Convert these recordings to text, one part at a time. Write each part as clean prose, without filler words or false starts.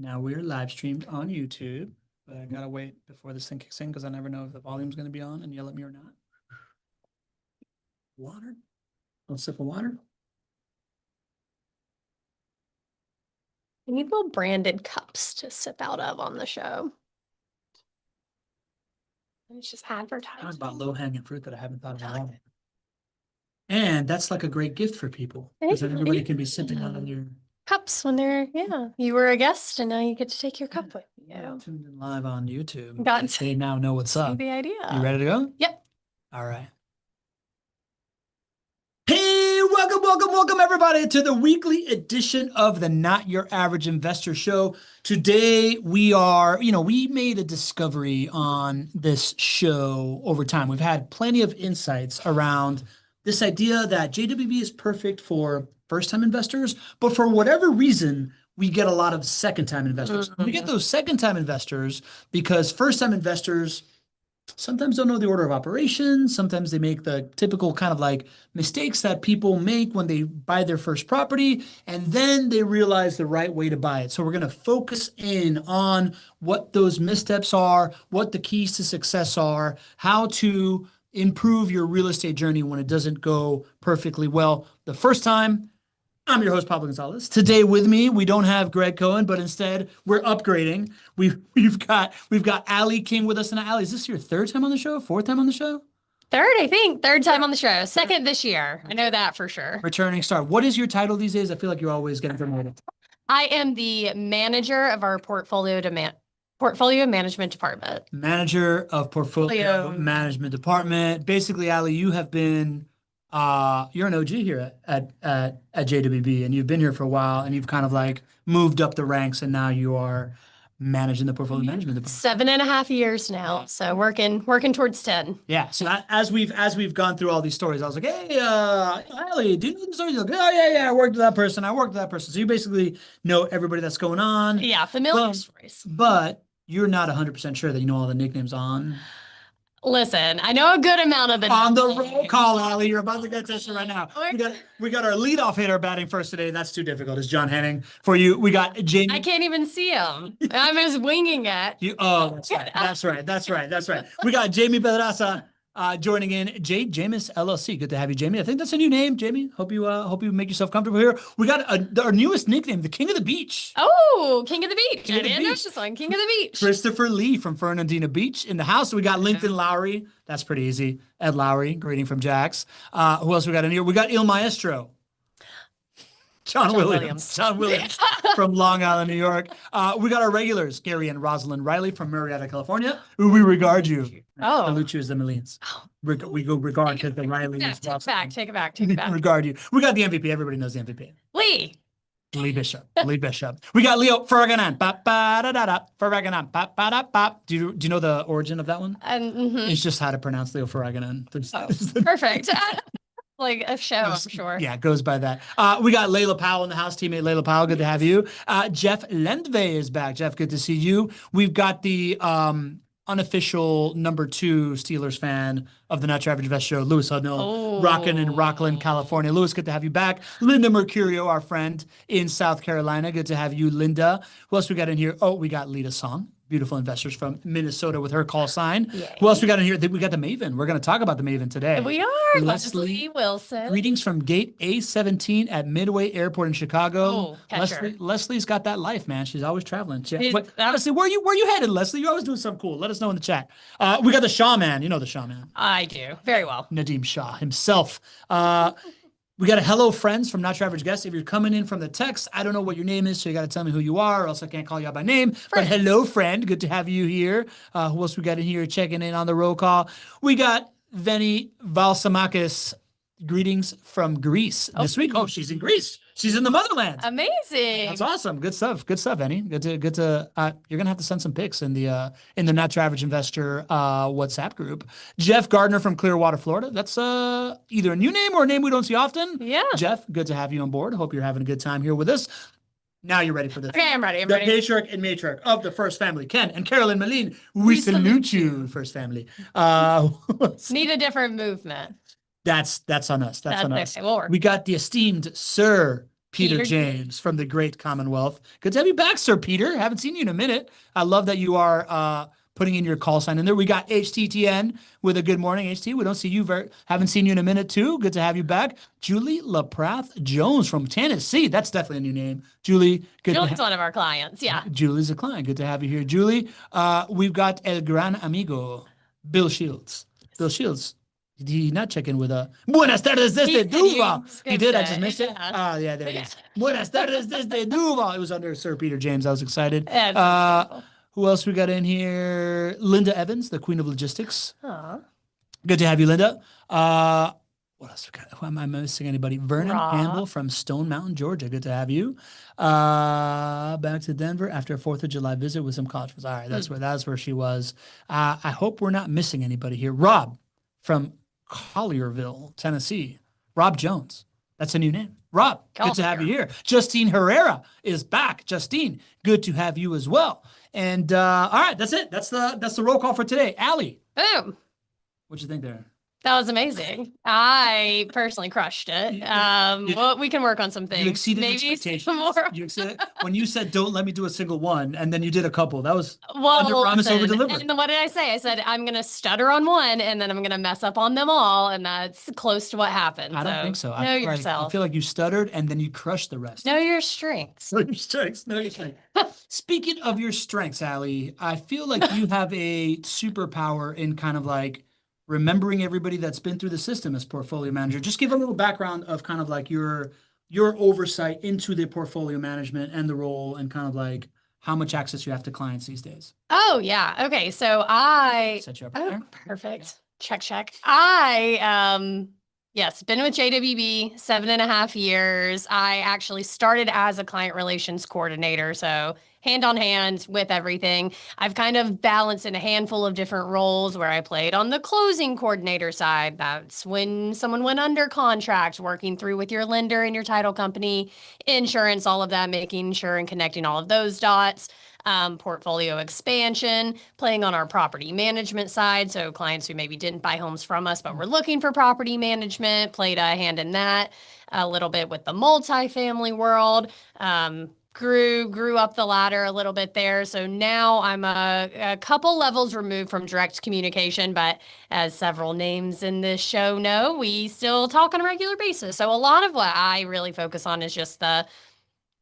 Now we're live streamed on YouTube, but I gotta wait before this thing kicks in because I never know if the volume's gonna be on and yell at me or not. Water? A little sip of water? We need little branded cups to sip out of on the show. It's just Talk advertising. about low-hanging fruit that I haven't thought of at all. And that's like a great gift for people because then everybody can be sipping on your Cups when they're, you were a guest and now you get to take your cup with you. tuned in live on YouTube. Got They now know what's See up. the idea. You ready to go? Yep. All right. Hey, welcome everybody to the weekly edition of the Not Your Average Investor Show. Today we made a discovery on this show over time. We've had plenty of insights around this idea that JWB is perfect for first-time investors, but for whatever reason, we get a lot of second-time investors. We get those second-time investors because first-time investors sometimes don't know the order of operations. Sometimes they make the typical kind of like mistakes that people make when they buy their first property, and then they realize the right way to buy it. So we're going to focus in on what those missteps are, what the keys to success are, how to improve your real estate journey when it doesn't go perfectly well the first time. I'm your host, Pablo Gonzalez. Today with me, we don't have Greg Cohen, but instead we're upgrading. We've got Allie King with us. And Allie, is this your third time on the show? Fourth time on the show? Third, I think. Third time on the show. Second this year. I know that for sure. Returning star. What is your title these days? I feel like you're always getting promoted. I am the manager of our portfolio management department. Manager of portfolio management department. Basically, Allie, you have been you're an OG here at JWB, and you've been here for a while, and you've kind of like moved up the ranks, and now you are managing the portfolio management department. 7.5 years now, so working towards 10. Yeah. So as we've gone through all these stories, I was like, hey, Allie, do you know the stories? Like, oh yeah, I worked with that person. So you basically know everybody that's going on. Yeah, familiar stories. But you're not 100% sure that you know all the nicknames on. Listen, I know a good amount of the on the roll call, Allie. You're about to get tested right now. We got our leadoff hitter batting first today. That's too difficult. It's John Henning for you. We got Jamie. I can't even see him. I'm just winging it. That's right. We got Jamie Pedraza joining in. Jameis LLC. Good to have you, Jamie. I think that's a new name, Jamie. Hope you make yourself comfortable here. We got our newest nickname, the King of the Beach. Oh, King of the Beach. I didn't know this one. King of the Beach. Christopher Lee from Fernandina Beach in the house. We got Lincoln Lowry. That's pretty easy. Ed Lowry, greeting from Jax. Who else we got in here? We got Il Maestro. John Williams from Long Island, New York. We got our regulars, Gary and Rosalind Riley from Marietta, California. We regard you. Oh. Salute you as the millions. We go regard because the Riley. Yeah, take it back. Regard you. We got the MVP. Everybody knows the MVP. Lee Bishop. We got Leo Ferraganan. Ferraganan. Do you know the origin of that one? It's just how to pronounce Leo Ferraganan. Oh, perfect. Like a show, I'm sure. Yeah, it goes by that. We got Layla Powell in the house, teammate Layla Powell. Good to have you. Jeff Lendvay is back. Jeff, good to see you. We've got the unofficial number 2 Steelers fan of the Not Your Average Investor Show, Lewis Hudnell, rocking in Rockland, California. Lewis, good to have you back. Linda Mercurio, our friend in South Carolina. Good to have you, Linda. Who else we got in here? Oh, we got Lita Song. Beautiful investors from Minnesota with her call sign. Yay. Who else we got in here? We got the Maven. We're going to talk about the Maven today. We are. Leslie Wilson. Greetings from gate A17 at Midway Airport in Chicago. Leslie's got that life, man. She's always traveling. Honestly, where you headed, Leslie? You're always doing something cool. Let us know in the chat. We got the Shaw Man. You know the Shaw Man. I do. Very well. Nadeem Shah himself. We got a hello, friends, from Not Your Average Guest. If you're coming in from the text, I don't know what your name is, so you got to tell me who you are, or else I can't call you out by name. Friends. But hello, friend. Good to have you here. Who else we got in here checking in on the roll call? We got Veni Valsamakis. Greetings from Greece this week. Oh, she's in Greece. She's in the motherland. Amazing. That's awesome. Good stuff, Veni. Good to. You're gonna have to send some pics in the Not Your Average Investor WhatsApp group. Jeff Gardner from Clearwater, Florida. That's either a new name or a name we don't see often. Yeah. Jeff, good to have you on board. Hope you're having a good time here with us. Now you're ready for this. Okay, I'm ready. The patriarch and matriarch of the first family, Ken and Carolyn Malene. We salute you, first family. Need a different movement. That's on us. That's on us. Okay. We got the esteemed Sir Peter Peter James from the great Commonwealth. Good to have you back, Sir Peter. Haven't seen you in a minute. I love that you are putting in your call sign in there. We got HTTN with a good morning, HT. We don't see you haven't seen you in a minute too. Good to have you back. Julie LaPrath Jones from Tennessee. That's definitely a new name. Julie, good to Julie's one of our clients. Yeah. Julie's a client. Good to have you here, Julie. We've got El Gran Amigo, Bill Shields. Bill Shields. Did he not check in with a Buenas tardes desde Duval? He did. I just missed it. Ah, yeah, there it is. Buenas tardes desde Duval. It was under Sir Peter James. I was excited. That's wonderful. Who else we got in here? Linda Evans, the Queen of Logistics. Aw. Good to have you, Linda. What else we got? Who am I missing? Anybody? Vernon Campbell from Stone Mountain, Georgia. Good to have you. Back to Denver after a 4th of July visit with some college friends. All right, that's where she was. I hope we're not missing anybody here. Rob from Collierville, Tennessee. Rob Jones. That's a new name. Rob, good to have you here. Justine Herrera is back. Justine, good to have you as well. And all right, that's it. That's the roll call for today. Allie. Boom. What'd you think there? That was amazing. I personally crushed it. Well, we can work on some things. You exceeded Maybe expectations. some more. You exceeded when you said, "Don't let me do a single one," and then you did a couple. That was Well, under promise, over listen, deliver. and what did I say? I said I'm gonna stutter on one, and then I'm gonna mess up on them all, and that's close to what happened. I don't think so. Know I yourself. feel like you stuttered and then you crushed the rest. Know your strengths. Know your strengths. Know your strengths. Speaking of your strengths, Allie, I feel like you have a superpower in kind of like remembering everybody that's been through the system as portfolio manager. Just give a little background of kind of like your oversight into the portfolio management and the role and kind of like how much access you have to clients these days. Oh yeah. Okay. So Set you up oh, there. perfect. Check. Yes, been with JWB 7.5 years. I actually started as a client relations coordinator, so hand on hand with everything. I've kind of balanced in a handful of different roles where I played on the closing coordinator side. That's when someone went under contract, working through with your lender and your title company, insurance, all of that, making sure and connecting all of those dots. Portfolio expansion, playing on our property management side. So clients who maybe didn't buy homes from us, but were looking for property management, played a hand in that. A little bit with the multifamily world. Grew up the ladder a little bit there. So now I'm a couple levels removed from direct communication, but as several names in this show know, we still talk on a regular basis. So a lot of what I really focus on is just the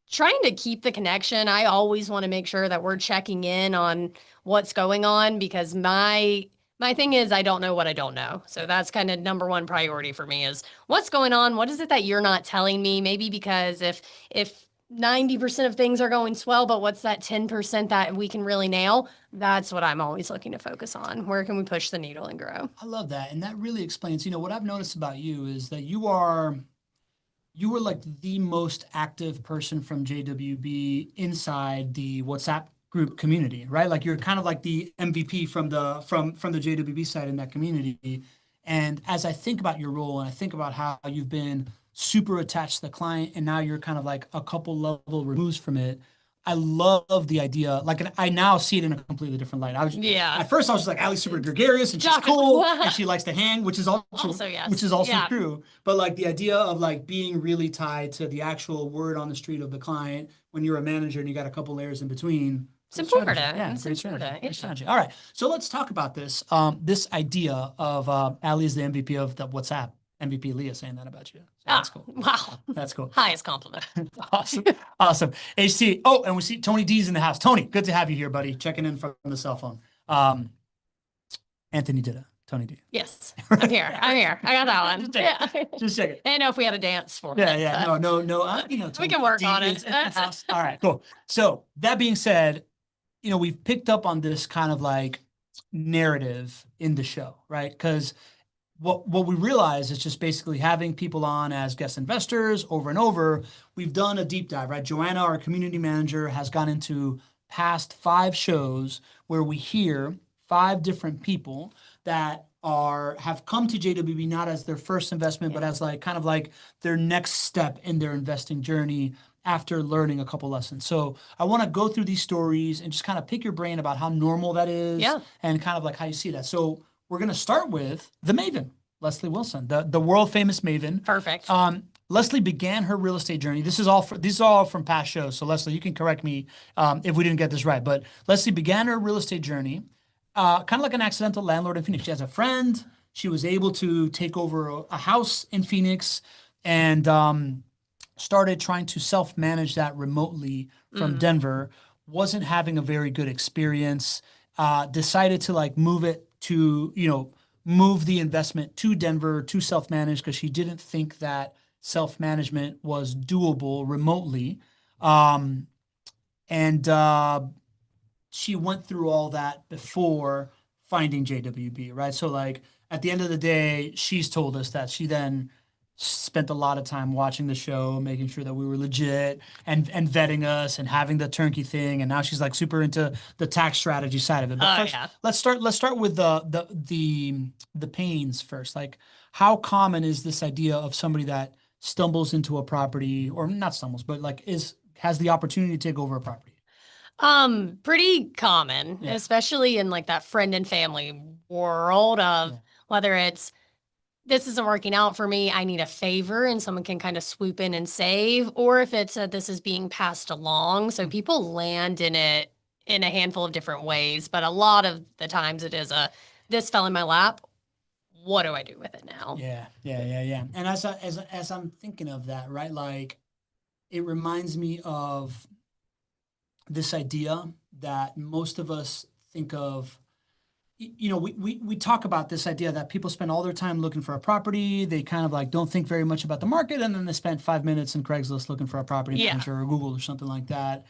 trying to keep the connection. I always want to make sure that we're checking in on what's going on because my thing is I don't know what I don't know. So that's kind of number one priority for me is what's going on? What is it that you're not telling me? Maybe because if 90% of things are going swell, but what's that 10% that we can really nail? That's what I'm always looking to focus on. Where can we push the needle and grow? I love that. And that really explains, what I've noticed about you is that you were like the most active person from JWB inside the WhatsApp group community, right? Like you're kind of like the MVP from the JWB side in that community. And as I think about your role and I think about how you've been super attached to the client and now you're kind of like a couple level removes from it, I love the idea. Like, and I now see it in a completely different light. At first I was just like, Allie's super gregarious and she's cool and she likes to hang, which is also yes. true. But like the idea of like being really tied to the actual word on the street of the client when you're a manager and you got a couple layers in between. It's important. Yeah, great strategy. All right. So let's talk about this. This idea of Allie is the MVP of the WhatsApp. MVP Leah saying that about you. So that's cool. Wow. That's cool. Highest compliment. Awesome. HT. Oh, and we see Tony D's in the house. Tony, good to have you here, buddy. Checking in from the cell phone. Anthony Dida. Tony D. Yes. I'm here. I got that one. Just check it. I didn't know if we had a dance for it. Yeah. No. Tony we can work on it. All right, cool. So that being said, we've picked up on this kind of like narrative in the show, right? Because what we realize is just basically having people on as guest investors over and over. We've done a deep dive, right? Joanna, our community manager, has gone into past 5 shows where we hear 5 different people that have come to JWB not as their first investment, but as like kind of like their next step in their investing journey after learning a couple lessons. So I want to go through these stories and just kind of pick your brain about how normal that is and kind of like how you see that. So we're going to start with the Maven, Leslie Wilson, the world famous Maven. Perfect. Leslie began her real estate journey. These are all from past shows. So Leslie, you can correct me if we didn't get this right. But Leslie began her real estate journey, kind of like an accidental landlord in Phoenix. She has a friend. She was able to take over a house in Phoenix and started trying to self-manage that remotely from Mm. Denver. Wasn't having a very good experience. Decided to like move it to, move the investment to Denver to self-manage because she didn't think that self-management was doable remotely. Um, and she went through all that before finding JWB, right? So like at the end of the day, she's told us that she then spent a lot of time watching the show, making sure that we were legit and vetting us and having the turnkey thing. And now she's like super into the tax strategy side of it. But Oh first, yeah. let's start with the pains first. Like how common is this idea of somebody that stumbles into a property or not stumbles, but like has the opportunity to take over a property? Pretty common, Yeah. especially in like that friend and family world of Yeah. whether it's this isn't working out for me, I need a favor and someone can kind of swoop in and save, or if it's a, this is being passed along. So people land in it in a handful of different ways, but a lot of the times it is a this fell in my lap. What do I do with it now? Yeah. And as I'm thinking of that, right? Like it reminds me of this idea that most of us think of. We talk about this idea that people spend all their time looking for a property. They kind of like don't think very much about the market, and then they spend 5 minutes in Craigslist looking for a property Yeah. manager or Google or something like that.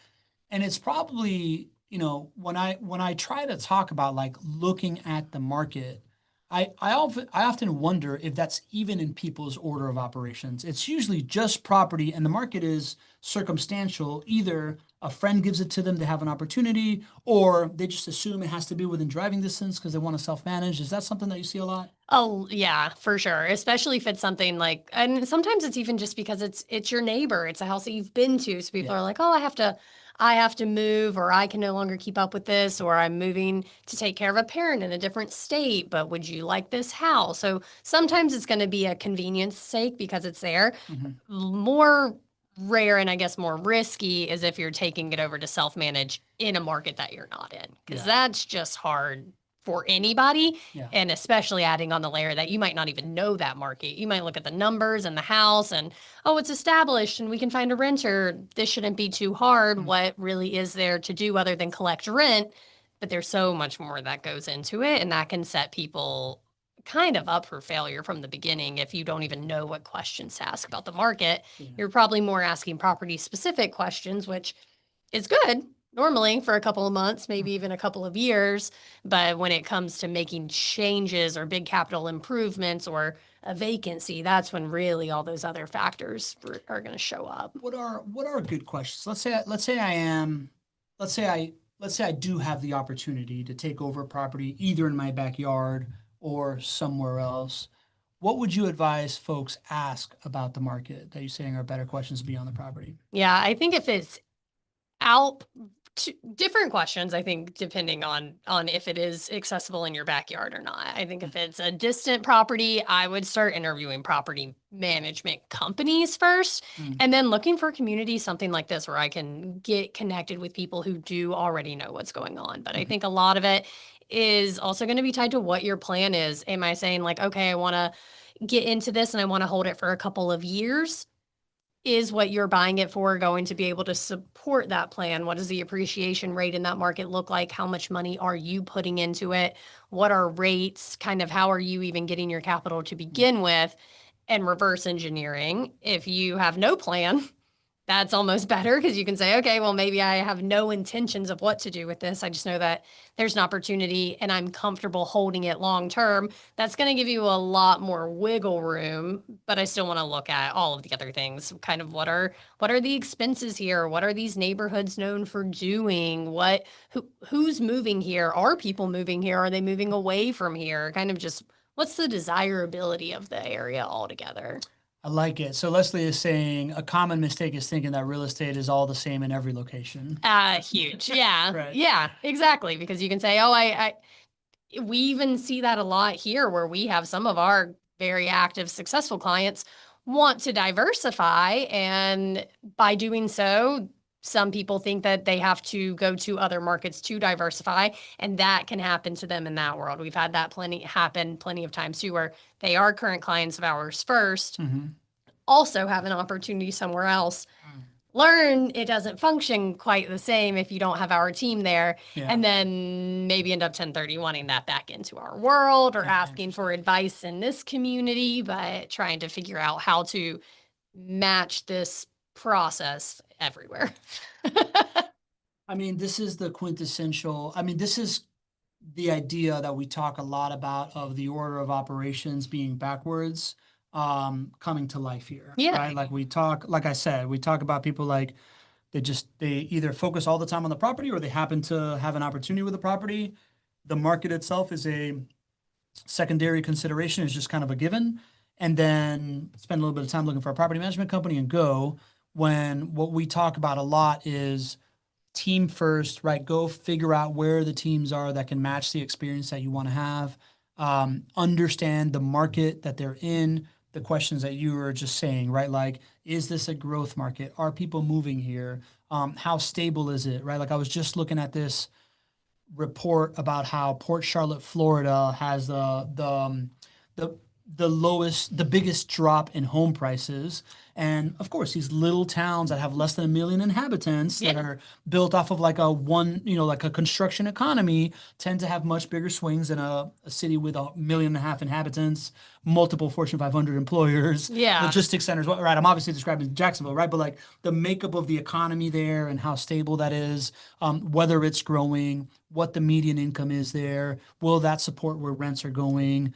And it's probably, when I try to talk about like looking at the market, I often wonder if that's even in people's order of operations. It's usually just property, and the market is circumstantial. Either a friend gives it to them, they have an opportunity, or they just assume it has to be within driving distance because they want to self-manage. Is that something that you see a lot? Oh, yeah, for sure. Especially if it's something like, and sometimes it's even just because it's your neighbor. It's a house that you've been to. So people Yeah. are like, "Oh, I have to move or I can no longer keep up with this or I'm moving to take care of a parent in a different state, but would you like this house?" So sometimes it's going to be a convenience sake because it's there. Hmm. More rare and I guess more risky is if you're taking it over to self-manage in a market that you're not in, because Yeah. that's just hard for anybody. Yeah. And especially adding on the layer that you might not even know that market. You might look at the numbers and the house and, oh, it's established and we can find a renter. This shouldn't be too hard. Mm. What really is there to do other than collect rent? But there's so much more that goes into it. And that can set people kind of up for failure from the beginning if you don't even know what questions to ask about the market. Yeah. You're probably more asking property specific questions, which is good normally for a couple of months, maybe even a couple of years. But when it comes to making changes or big capital improvements or a vacancy, that's when really all those other factors are going to show up. What are good questions? Let's say I do have the opportunity to take over a property either in my backyard or somewhere else. What would you advise folks ask about the market that you're saying are better questions to be on the property? Yeah, I think if it's out different questions, I think, depending on if it is accessible in your backyard or not. I think if it's a distant property, I would start interviewing property management companies first Mm. and then looking for communities, something like this where I can get connected with people who do already know what's going on. But I Okay. think a lot of it is also going to be tied to what your plan is. Am I saying like, okay, I want to get into this and I want to hold it for a couple of years? Is what you're buying it for going to be able to support that plan? What does the appreciation rate in that market look like? How much money are you putting into it? What are rates? Kind of how are you even getting your capital to begin with? And reverse engineering. If you have no plan, that's almost better because you can say, okay, well, maybe I have no intentions of what to do with this. I just know that there's an opportunity and I'm comfortable holding it long term. That's going to give you a lot more wiggle room, but I still want to look at all of the other things. Kind of what are the expenses here? What are these neighborhoods known for doing? Who's moving here? Are people moving here? Are they moving away from here? Kind of just what's the desirability of the area altogether? I like it. So Leslie is saying a common mistake is thinking that real estate is all the same in every location. Huge. Yeah. Right. Yeah, exactly. Because you can say, oh, we even see that a lot here where we have some of our very active, successful clients want to diversify. And by doing so, some people think that they have to go to other markets to diversify, and that can happen to them in that world. We've had that plenty of times too, where they are current clients of ours first, also have an opportunity somewhere else, learn it doesn't function quite the same if you don't have our team there, and then maybe end up 1030 wanting that back into our world, or asking for advice in this community, but trying to figure out how to match this process everywhere. I mean, this is the quintessential, I mean, this is the idea that we talk a lot about of the order of operations being backwards, coming to life here. Yeah. Right. Like we talk, like I said, we talk about people like they either focus all the time on the property or they happen to have an opportunity with the property. The market itself is a secondary consideration, is just kind of a given. And then spend a little bit of time looking for a property management company and go, when what we talk about a lot is team first, right? Go figure out where the teams are that can match the experience that you want to have. Understand the market that they're in, the questions that you were just saying, right? Like, is this a growth market? Are people moving here? How stable is it, right? Like I was just looking at this report about how Port Charlotte, Florida has the the biggest drop in home prices. And of course, these little towns that have less than 1 million inhabitants that are built off of like like a construction economy tend to have much bigger swings than a city with 1.5 million inhabitants, multiple Fortune 500 employers, logistics centers. Right. I'm obviously describing Jacksonville, right? But like the makeup of the economy there and how stable that is, whether it's growing, what the median income is there, will that support where rents are going,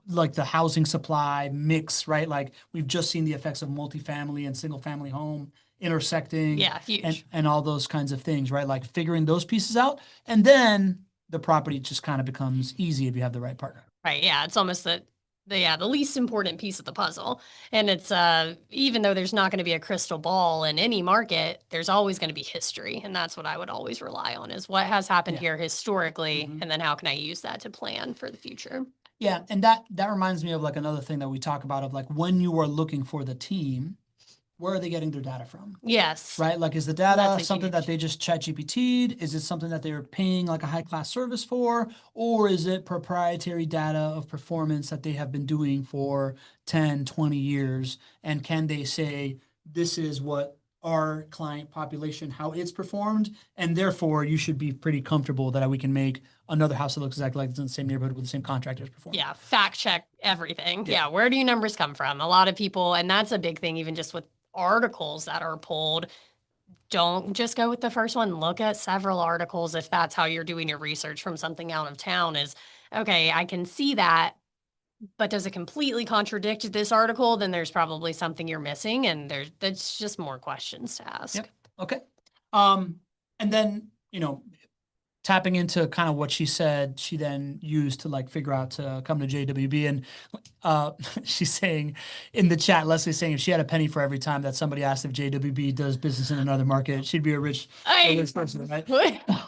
like the housing supply mix, right? Like we've just seen the effects of multifamily and single family home intersecting, huge. and all those kinds of things, right? Like figuring those pieces out, and then the property just kind of becomes easy if you have the right partner. Right. Yeah. It's almost the least important piece of the puzzle. And it's even though there's not going to be a crystal ball in any market, there's always going to be history. And that's what I would always rely on, is what has happened here historically, and then how can I use that to plan for the future. Yeah, and that reminds me of like another thing that we talk about, of like when you are looking for the team, where are they getting their data from? Yes. Right? Like, is the data something that they just chat GPT'd? Is it something that they're paying like a high class service for? Or is it proprietary data of performance that they have been doing for 10, 20 years? And can they say, this is what our client population, how it's performed, and therefore you should be pretty comfortable that we can make another house that looks exactly like it's in the same neighborhood with the same contractors perform. Yeah, fact check everything. Yeah, where do your numbers come from? A lot of people, and that's a big thing, even just with articles that are pulled, don't just go with the first one. Look at several articles if that's how you're doing your research from something out of town. Is, okay, I can see that, but does it completely contradict this article? Then there's probably something you're missing, and that's just more questions to ask. Yep. Okay. And then, tapping into kind of what she said, she then used to like figure out to come to JWB. And she's saying in the chat, Leslie's saying if she had a penny for every time that somebody asked if JWB does business in another market, she'd be a rich person, right?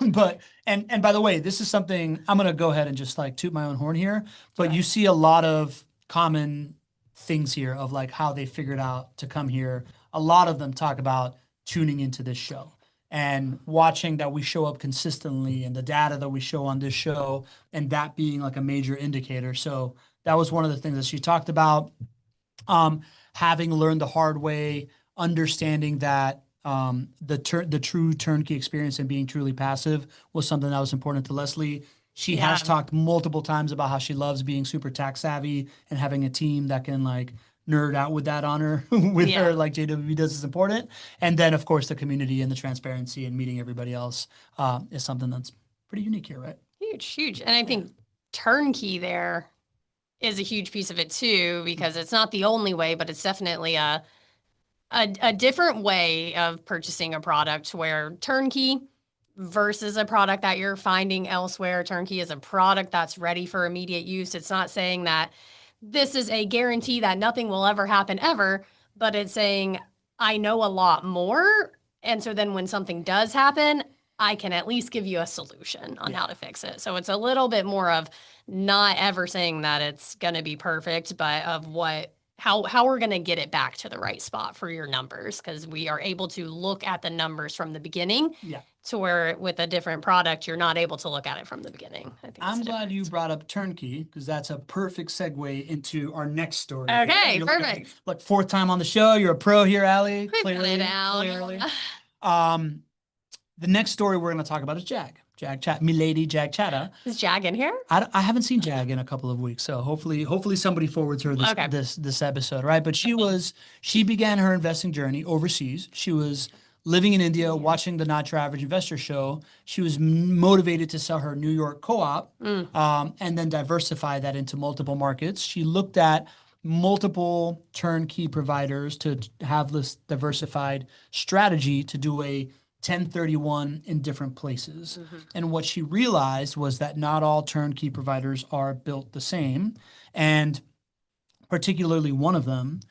But and by the way, this is something I'm gonna go ahead and just like toot my own horn here. But you see a lot of common things here of like how they figured out to come here. A lot of them talk about tuning into this show and watching that we show up consistently, and the data that we show on this show, and that being like a major indicator. So that was one of the things that she talked about. Having learned the hard way, understanding that the true turnkey experience and being truly passive was something that was important to Leslie. She has talked multiple times about how she loves being super tax savvy and having a team that can like nerd out with that on her with her, like JWB does, is important. And then of course the community and the transparency and meeting everybody else is something that's pretty unique here, right? Huge. And I think turnkey there is a huge piece of it too, because it's not the only way, but it's definitely a different way of purchasing a product, where turnkey versus a product that you're finding elsewhere. Turnkey is a product that's ready for immediate use. It's not saying that this is a guarantee that nothing will ever happen ever, but it's saying, I know a lot more. And so then when something does happen, I can at least give you a solution on how to fix it. So it's a little bit more of not ever saying that it's going to be perfect, but of what how we're going to get it back to the right spot for your numbers, because we are able to look at the numbers from the beginning. Yeah. To where with a different product, you're not able to look at it from the beginning. I think I'm glad you brought up turnkey, because that's a perfect segue into our next story. Okay, perfect. Look, fourth time on the show. You're a pro here, Allie. We put it out. Clearly. The next story we're going to talk about is Jag. Jag Chat, milady Jag Chatta. Is Jag in here? I haven't seen Jag in a couple of weeks, so hopefully somebody forwards her this episode, right? But she began her investing journey overseas. She was living in India, watching the Not Your Average Investor show. She was motivated to sell her New York co-op, and then diversify that into multiple markets. She looked at multiple turnkey providers to have this diversified strategy to do a 1031 in different places. And what she realized was that not all turnkey providers are built the same. And particularly one of them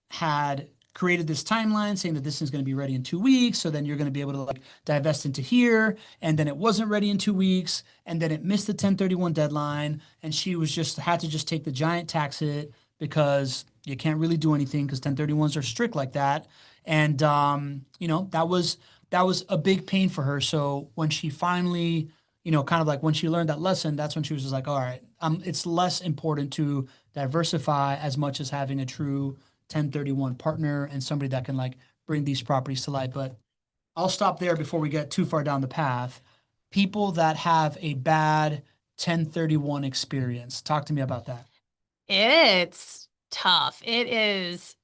had created this timeline saying that this is going to be ready in 2 weeks. So then you're going to be able to like divest into here. And then it wasn't ready in 2 weeks. And then it missed the 1031 deadline. And she was had to take the giant tax hit, because you can't really do anything because 1031s are strict like that. And, that was a big pain for her. So when she finally, kind of like when she learned that lesson, that's when she was just like, all right, it's less important to diversify as much as having a true 1031 partner and somebody that can like bring these properties to light. But I'll stop there before we get too far down the path. People that have a bad 1031 experience, talk to me about that. It's tough. It is.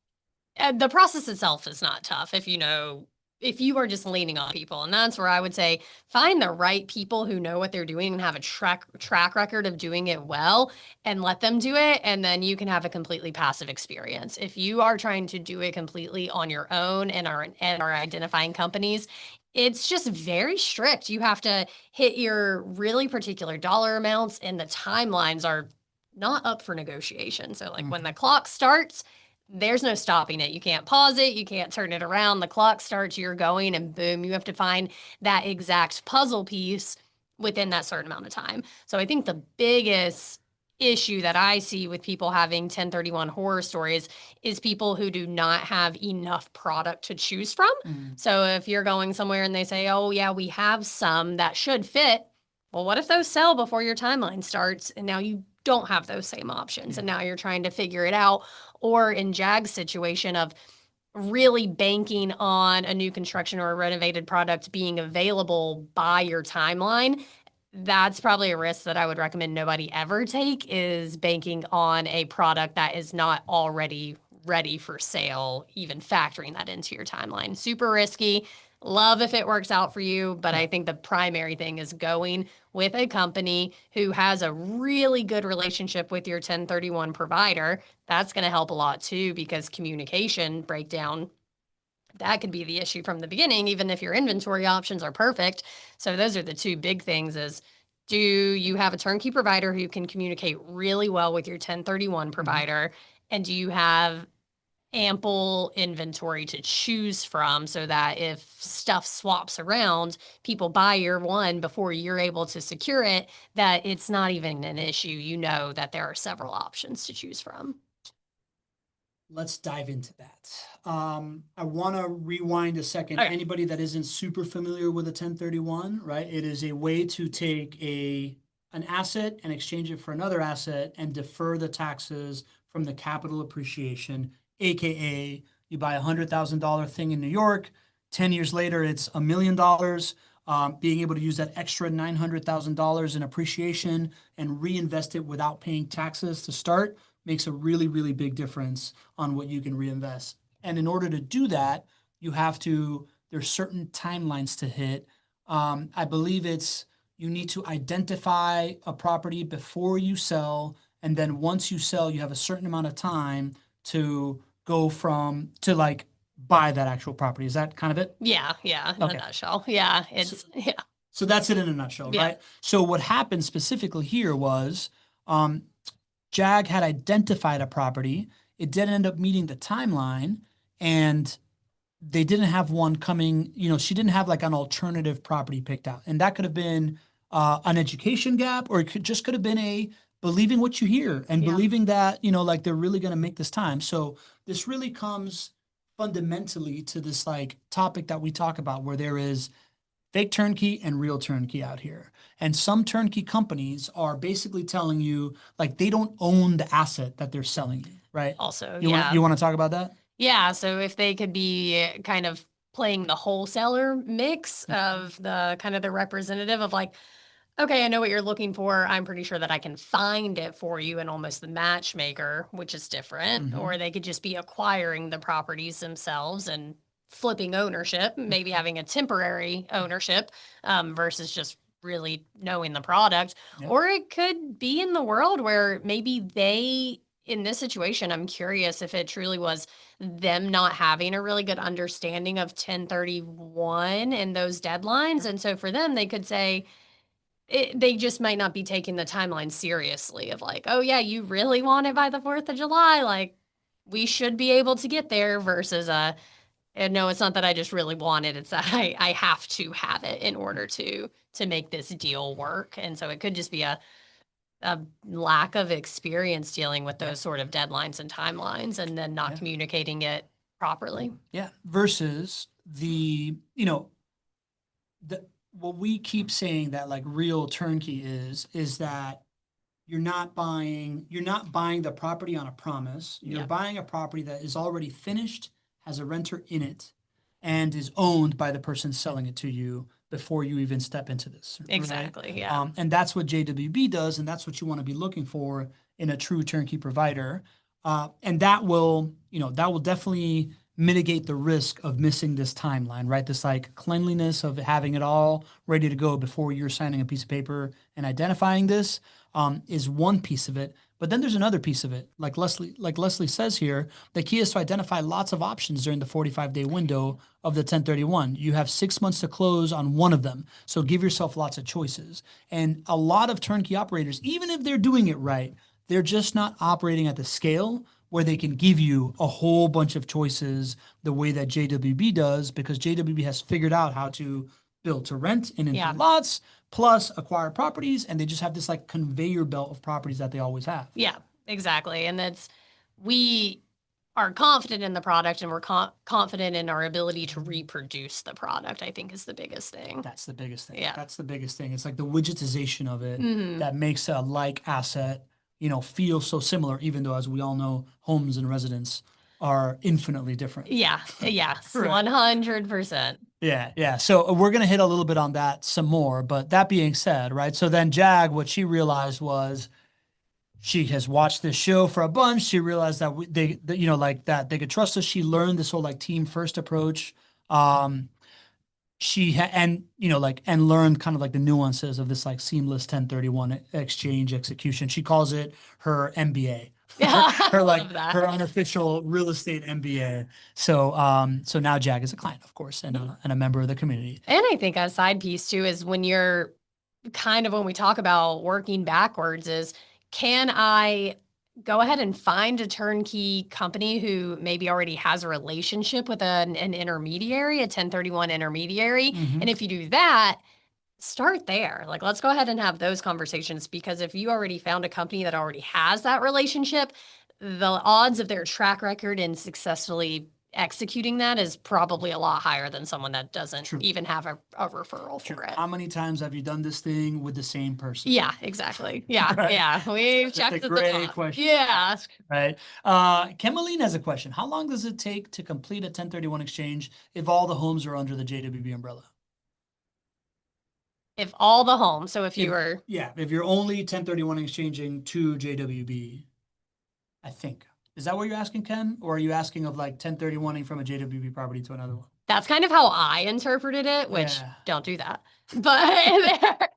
The process itself is not tough if you are just leaning on people. And that's where I would say find the right people who know what they're doing and have a track record of doing it well, and let them do it. And then you can have a completely passive experience. If you are trying to do it completely on your own and are identifying companies, it's just very strict. You have to hit your really particular dollar amounts, and the timelines are not up for negotiation. So like when the clock starts, there's no stopping it. You can't pause it. You can't turn it around. The clock starts, you're going, and boom, you have to find that exact puzzle piece within that certain amount of time. So I think the biggest issue that I see with people having 1031 horror stories is people who do not have enough product to choose from. So if you're going somewhere and they say, oh yeah, we have some that should fit. Well, what if those sell before your timeline starts and now you don't have those same options and now you're trying to figure it out? Or in Jag's situation of really banking on a new construction or a renovated product being available by your timeline, that's probably a risk that I would recommend nobody ever take, is banking on a product that is not already ready for sale, even factoring that into your timeline. Super risky. Love if it works out for you, but I think the primary thing is going with a company who has a really good relationship with your 1031 provider. That's going to help a lot too, because communication breakdown, that could be the issue from the beginning, even if your inventory options are perfect. So those are the two big things: is do you have a turnkey provider who can communicate really well with your 1031 provider? And do you have ample inventory to choose from, so that if stuff swaps around, people buy your one before you're able to secure it, that it's not even an issue. You know that there are several options to choose from. Let's dive into that. I want to rewind a second. Okay. Anybody that isn't super familiar with a 1031, right? It is a way to take an asset and exchange it for another asset and defer the taxes from the capital appreciation, AKA you buy $100,000 thing in New York, 10 years later, it's $1 million. Being able to use that extra $900,000 in appreciation and reinvest it without paying taxes to start makes a really, really big difference on what you can reinvest. And in order to do that, there's certain timelines to hit. I believe you need to identify a property before you sell. And then once you sell, you have a certain amount of time to like buy that actual property. Is that kind of it? Yeah. In a nutshell. Yeah. So that's it in a nutshell, right? So what happened specifically here was, Jag had identified a property. It didn't end up meeting the timeline, and they didn't have one coming. She didn't have like an alternative property picked out, and that could have been an education gap, or it could have been a believing what you hear and Yeah. believing that, like they're really going to make this time. So this really comes fundamentally to this like topic that we talk about where there is fake turnkey and real turnkey out here. And some turnkey companies are basically telling you like they don't own the asset that they're selling you, right? Also, You want yeah. you want to talk about that? Yeah, so if they could be kind of playing the wholesaler mix of the kind of the representative of like, okay, I know what you're looking for. I'm pretty sure that I can find it for you and almost the matchmaker, which is different. Mhm. Or they could just be acquiring the properties themselves and flipping ownership, maybe having a temporary ownership versus just really knowing the product. Yep. Or it could be in the world where maybe they, in this situation, I'm curious if it truly was them not having a really good understanding of 1031 and those deadlines. And so for them, they could say, they just might not be taking the timeline seriously of like, oh yeah, you really want it by the 4th of July. Like we should be able to get there versus and no, it's not that I just really want it. It's that I have to have it in order to make this deal work. And so it could just be a lack of experience dealing with those sort of deadlines and timelines and then not communicating it properly. Yeah. Versus what we keep saying that like real turnkey is that you're not buying the property on a promise. You're Yeah. buying a property that is already finished, has a renter in it, and is owned by the person selling it to you before you even step into this. Right? Exactly. Yeah. And that's what JWB does, and that's what you want to be looking for in a true turnkey provider. And that will definitely mitigate the risk of missing this timeline, right? This like cleanliness of having it all ready to go before you're signing a piece of paper and identifying this is one piece of it. But then there's another piece of it. Like Leslie says here, the key is to identify lots of options during the 45-day window of the 1031. You have 6 months to close on one of them. So give yourself lots of choices. And a lot of turnkey operators, even if they're doing it right, they're just not operating at the scale where they can give you a whole bunch of choices the way that JWB does, because JWB has figured out how to build to rent in infill lots, plus acquire properties, and they just have this like conveyor belt of properties that they always have. Yeah, exactly. And we are confident in the product and we're confident in our ability to reproduce the product, I think is the biggest thing. That's the biggest thing. Yeah. That's the biggest thing. It's like the widgetization of it Mhm. that makes a like asset, feel so similar, even though, as we all know, homes and residents are infinitely different. Yeah. Yes. Right. 100%. Yeah. So we're going to hit a little bit on that some more, but that being said, right? So then Jag, what she realized was she has watched this show for a bunch. She realized that that they could trust us. She learned this whole like team first approach. And learned kind of like the nuances of this like seamless 1031 exchange execution. She calls it her MBA. Her unofficial real estate MBA. So now Jag is a client, of course, and a member of the community. And I think a side piece too is when we talk about working backwards is, can I go ahead and find a turnkey company who maybe already has a relationship with an intermediary, a 1031 intermediary? Mhm. And if you do that, start there. Like, let's go ahead and have those conversations, because if you already found a company that already has that relationship, the odds of their track record in successfully executing that is probably a lot higher than someone that doesn't even have a referral for it. How many times have you done this thing with the same person? Yeah, exactly. Yeah, Right. yeah. We've That's checked a it great question. Yeah. Right. Kemmeline has a question. How long does it take to complete a 1031 exchange if all the homes are under the JWB umbrella? If all the homes, so if you're only 1031 exchanging to JWB, I think. Is that what you're asking, Ken? Or are you asking of like 1031ing from a JWB property to another one? That's kind of how I interpreted it, which Yeah. don't do that. But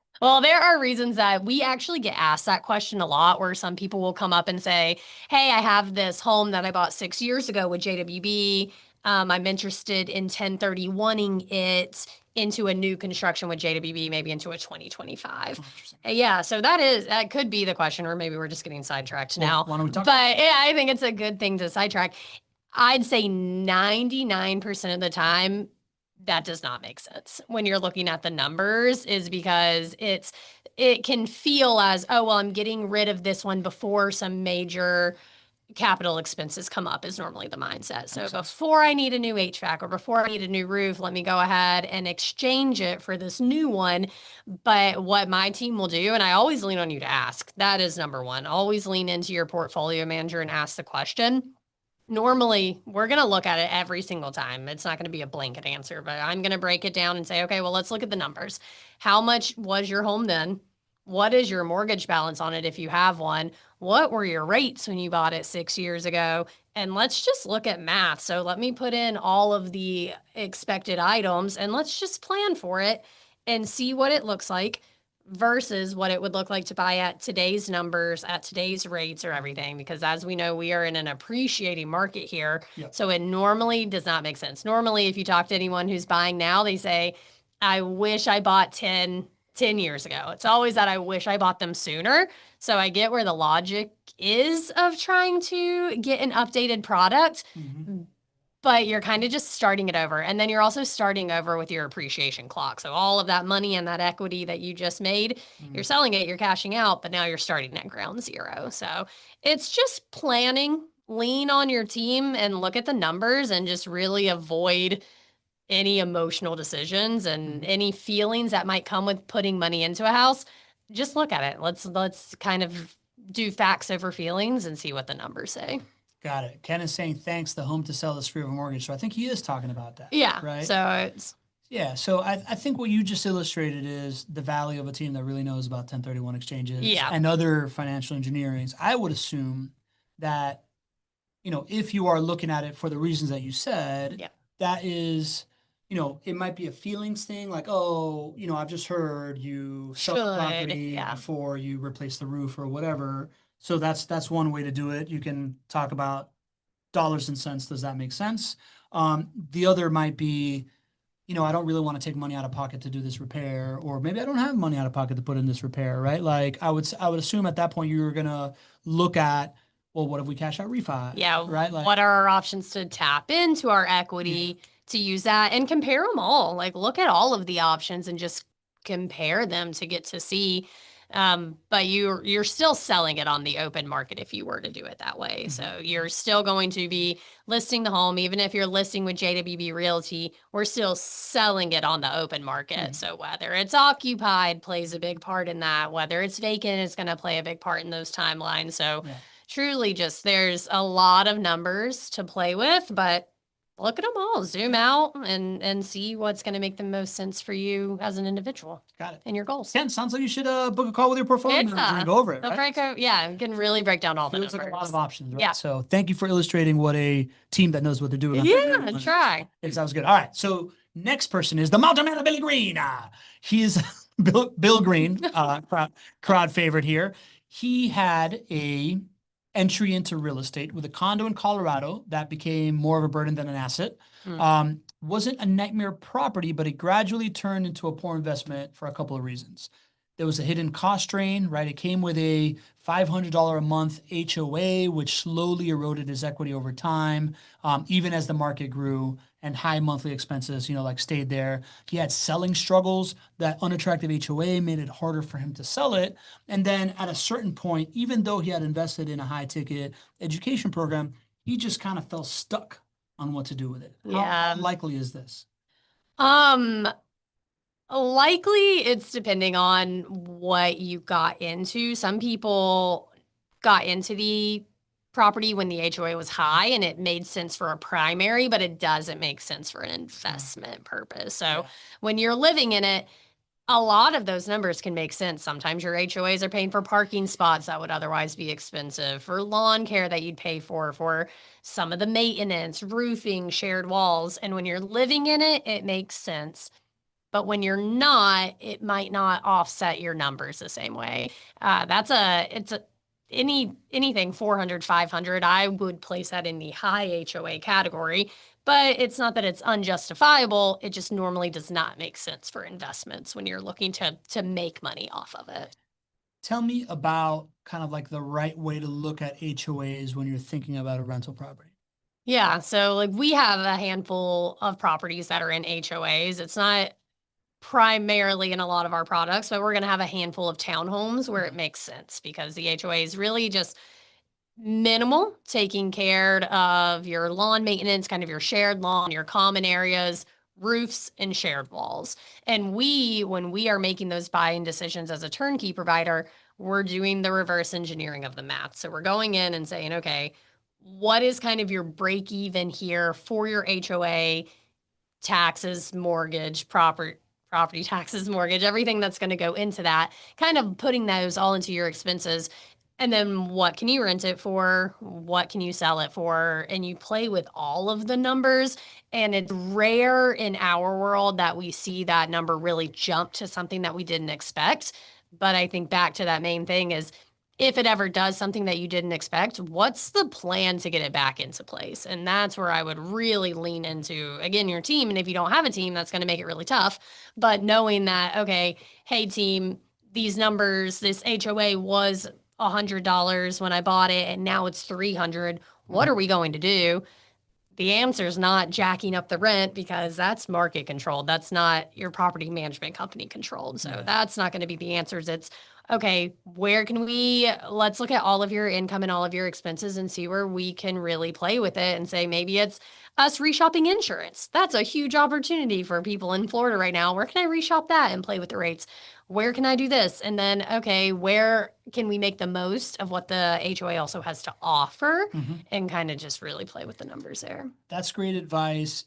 there are reasons that we actually get asked that question a lot, where some people will come up and say, hey, I have this home that I bought 6 years ago with JWB. I'm interested in 1031ing it into a new construction with JWB, maybe into a 2025. Yeah, so that could be the question, or maybe we're just getting sidetracked now. Why don't we talk? But yeah, I think it's a good thing to sidetrack. I'd say 99% of the time, that does not make sense when you're looking at the numbers, is because it can feel as, oh, well, I'm getting rid of this one before some major capital expenses come up, is normally the mindset. So before I need a new HVAC or before I need a new roof, let me go ahead and exchange it for this new one. But what my team will do, and I always lean on you to ask, that is number one, always lean into your portfolio manager and ask the question. Normally, we're going to look at it every single time. It's not going to be a blanket answer, but I'm going to break it down and say, okay, well, let's look at the numbers. How much was your home then? What is your mortgage balance on it if you have one? What were your rates when you bought it 6 years ago? And let's just look at math. So let me put in all of the expected items and let's just plan for it and see what it looks like versus what it would look like to buy at today's numbers, at today's rates or everything. Because as we know, we are in an appreciating market here. Yep. So it normally does not make sense. Normally, if you talk to anyone who's buying now, they say, I wish I bought 10 years ago. It's always that I wish I bought them sooner. So I get where the logic is of trying to get an updated product. Mm-hmm. But you're kind of just starting it over. And then you're also starting over with your appreciation clock. So all of that money and that equity that you just made, you're selling it, you're cashing out, but now you're starting at ground zero. So it's just planning, lean on your team and look at the numbers and just really avoid any emotional decisions and any feelings that might come with putting money into a house. Just look at it. Let's kind of do facts over feelings and see what the numbers say. Got it. Ken is saying, thanks, the home to sell is free of a mortgage. So I think he is talking about that. Yeah. Right. So it's. Yeah. So I think what you just illustrated is the value of a team that really knows about 1031 exchanges and other financial engineerings. I would assume that, if you are looking at it for the reasons that you said, that is, it might be a feelings thing, like, oh, I've just heard you sell the property before you replace the roof or whatever. So that's one way to do it. You can talk about dollars and cents. Does that make sense? The other might be, I don't really want to take money out of pocket to do this repair, or maybe I don't have money out of pocket to put in this repair, right? Like I would assume at that point you were gonna look at, well, what if we cash out refi? Yeah. Right. Like, what are our options to tap into our equity to use that and compare them all? Like look at all of the options and just compare them to get to see. But you're still selling it on the open market if you were to do it that way. So you're still going to be listing the home, even if you're listing with JWB Realty, we're still selling it on the open market. So whether it's occupied plays a big part in that, whether it's vacant, it's going to play a big part in those timelines. So truly just there's a lot of numbers to play with, but look at them all, zoom out and see what's going to make the most sense for you as an individual. Got it. And your goals. Ken, sounds like you should book a call with your portfolio manager and go over it. Right? You can really break down all the numbers. Like a lot of options, right? Yeah. So thank you for illustrating what a team that knows what they're doing. Yeah, try. It sounds good. All right. So next person is the Mountain Man, Billy Green. He's Bill Green, crowd favorite here. He had a entry into real estate with a condo in Colorado that became more of a burden than an asset. Wasn't a nightmare property, but it gradually turned into a poor investment for a couple of reasons. There was a hidden cost drain, right? It came with a $500 a month HOA, which slowly eroded his equity over time, even as the market grew, and high monthly expenses, like stayed there. He had selling struggles. That unattractive HOA made it harder for him to sell it. And then at a certain point, even though he had invested in a high ticket education program, he just kind of fell stuck on what to do with it. How likely is this? Likely it's depending on what you got into. Some people got into the property when the HOA was high and it made sense for a primary, but it doesn't make sense for an investment purpose. So when you're living in it, a lot of those numbers can make sense. Sometimes your HOAs are paying for parking spots that would otherwise be expensive, for lawn care that you'd pay for some of the maintenance, roofing, shared walls. And when you're living in it, it makes sense. But when you're not, it might not offset your numbers the same way. Anything 400, 500, I would place that in the high HOA category. But it's not that it's unjustifiable. It just normally does not make sense for investments when you're looking to make money off of it. Tell me about kind of like the right way to look at HOAs when you're thinking about a rental property. Yeah, so like we have a handful of properties that are in HOAs. It's not primarily in a lot of our products, but we're going to have a handful of townhomes where it makes sense because the HOA is really just minimal, taking care of your lawn maintenance, kind of your shared lawn, your common areas, roofs, and shared walls. And when we are making those buying decisions as a turnkey provider, we're doing the reverse engineering of the math. So we're going in and saying, okay, what is kind of your break even here for your HOA? Taxes, mortgage, property taxes, mortgage, everything that's going to go into that, kind of putting those all into your expenses. And then what can you rent it for? What can you sell it for? And you play with all of the numbers. And it's rare in our world that we see that number really jump to something that we didn't expect. But I think back to that main thing is if it ever does something that you didn't expect, what's the plan to get it back into place? And that's where I would really lean into, again, your team. And if you don't have a team, that's going to make it really tough. But knowing that, okay, hey, team, these numbers, this HOA was $100 when I bought it, and now it's 300. What are we going to do? The answer is not jacking up the rent because that's market controlled. That's not your property management company controlled. So that's not going to be the answers. It's okay, let's look at all of your income and all of your expenses and see where we can really play with it and say maybe it's us reshopping insurance. That's a huge opportunity for people in Florida right now. Where can I reshop that and play with the rates? Where can I do this? And then, okay, where can we make the most of what the HOA also has to offer and kind of just really play with the numbers there? That's great advice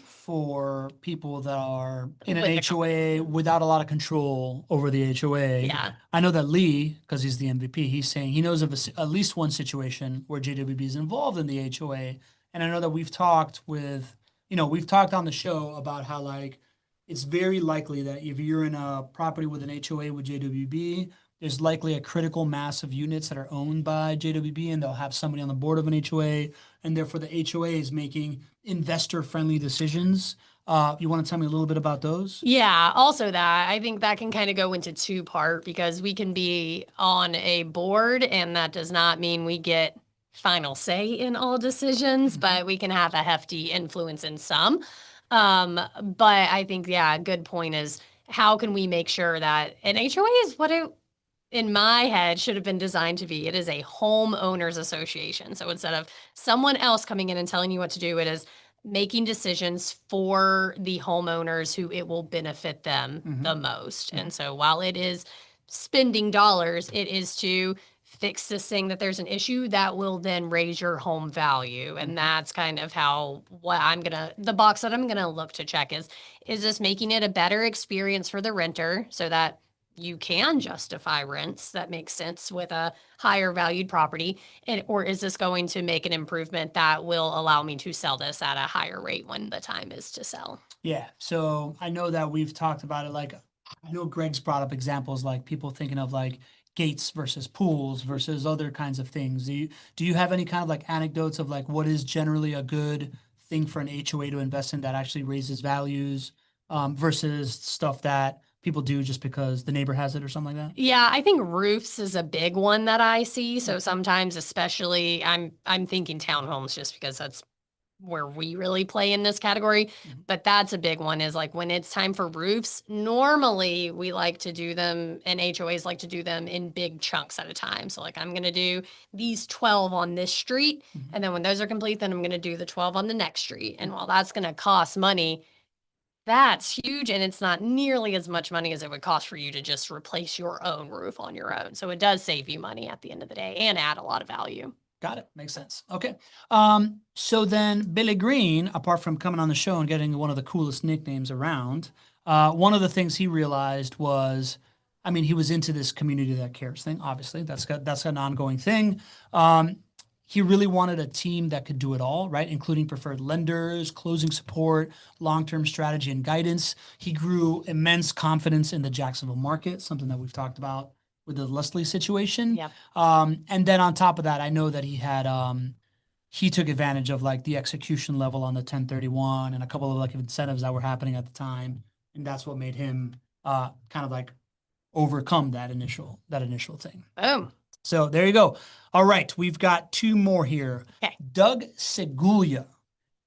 for people that are in an With the HOA without a lot of control over the HOA. Yeah. I know that Lee, because he's the MVP, he's saying he knows of at least one situation where JWB is involved in the HOA. And I know that we've talked on the show about how like it's very likely that if you're in a property with an HOA with JWB, there's likely a critical mass of units that are owned by JWB and they'll have somebody on the board of an HOA, and therefore the HOA is making investor-friendly decisions. You want to tell me a little bit about those? Yeah, also that I think that can kind of go into two part because we can be on a board and that does not mean we get final say in all decisions, but we can have a hefty influence in some. But I think, yeah, a good point is how can we make sure that an HOA is what it in my head should have been designed to be. It is a homeowners association. So instead of someone else coming in and telling you what to do, it is making decisions for the homeowners who it will benefit them the most. And so while it is spending dollars, it is to fix this thing that there's an issue that will then raise your home value. And that's kind of how the box that I'm gonna look to check is this making it a better experience for the renter so that you can justify rents that make sense with a higher valued property, or is this going to make an improvement that will allow me to sell this at a higher rate when the time is to sell? Yeah. So I know that we've talked about it. Like, I know Greg's brought up examples like people thinking of like gates versus pools versus other kinds of things. Do you have any kind of like anecdotes of like what is generally a good thing for an HOA to invest in that actually raises values, versus stuff that people do just because the neighbor has it or something like that? Yeah, I think roofs is a big one that I see. So sometimes, especially, I'm thinking townhomes just because that's where we really play in this category. But that's a big one is like when it's time for roofs, normally we like to do them and HOAs like to do them in big chunks at a time. So like I'm going to do these 12 on this street. And then when those are complete, then I'm going to do the 12 on the next street. And while that's going to cost money, that's huge. And it's not nearly as much money as it would cost for you to just replace your own roof on your own. So it does save you money at the end of the day and add a lot of value. Got it. Makes sense. Okay. So then Billy Green, apart from coming on the show and getting one of the coolest nicknames around, one of the things he realized was, I mean, he was into this community that cares thing. Obviously, that's an ongoing thing. He really wanted a team that could do it all, right? Including preferred lenders, closing support, long-term strategy and guidance. He grew immense confidence in the Jacksonville market, something that we've talked about with the Leslie situation. Yep. And then on top of that, I know that he took advantage of like the execution level on the 1031 and a couple of like incentives that were happening at the time. And that's what made him kind of like overcome that initial thing. Boom. So there you go. All right, we've got two more here. Okay. Doug Segulia,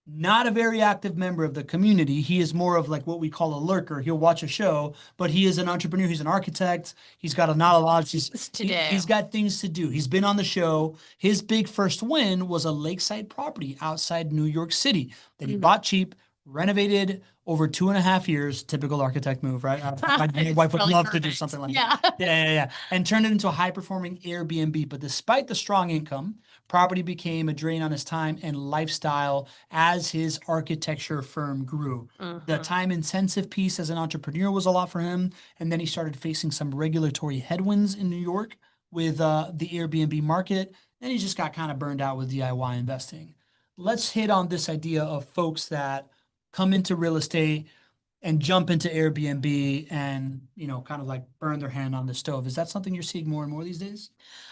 not a very active member of the community. He is more of like what we call a lurker. He'll watch a show, but he is an entrepreneur. He's an architect. He's got not a lot. He's got things to do. He's been on the show. His big first win was a lakeside property outside New York City that he bought cheap, renovated over 2.5 years. Typical architect move, right? My wife would love to do something like that. Yeah. And turned it into a high-performing Airbnb. But despite the strong income, property became a drain on his time and lifestyle as his architecture firm grew. The time-intensive piece as an entrepreneur was a lot for him, and then he started facing some regulatory headwinds in New York with the Airbnb market, and he just got kind of burned out with DIY investing. Let's hit on this idea of folks that come into real estate and jump into Airbnb and, kind of like burn their hand on the stove. Is that something you're seeing more and more these days?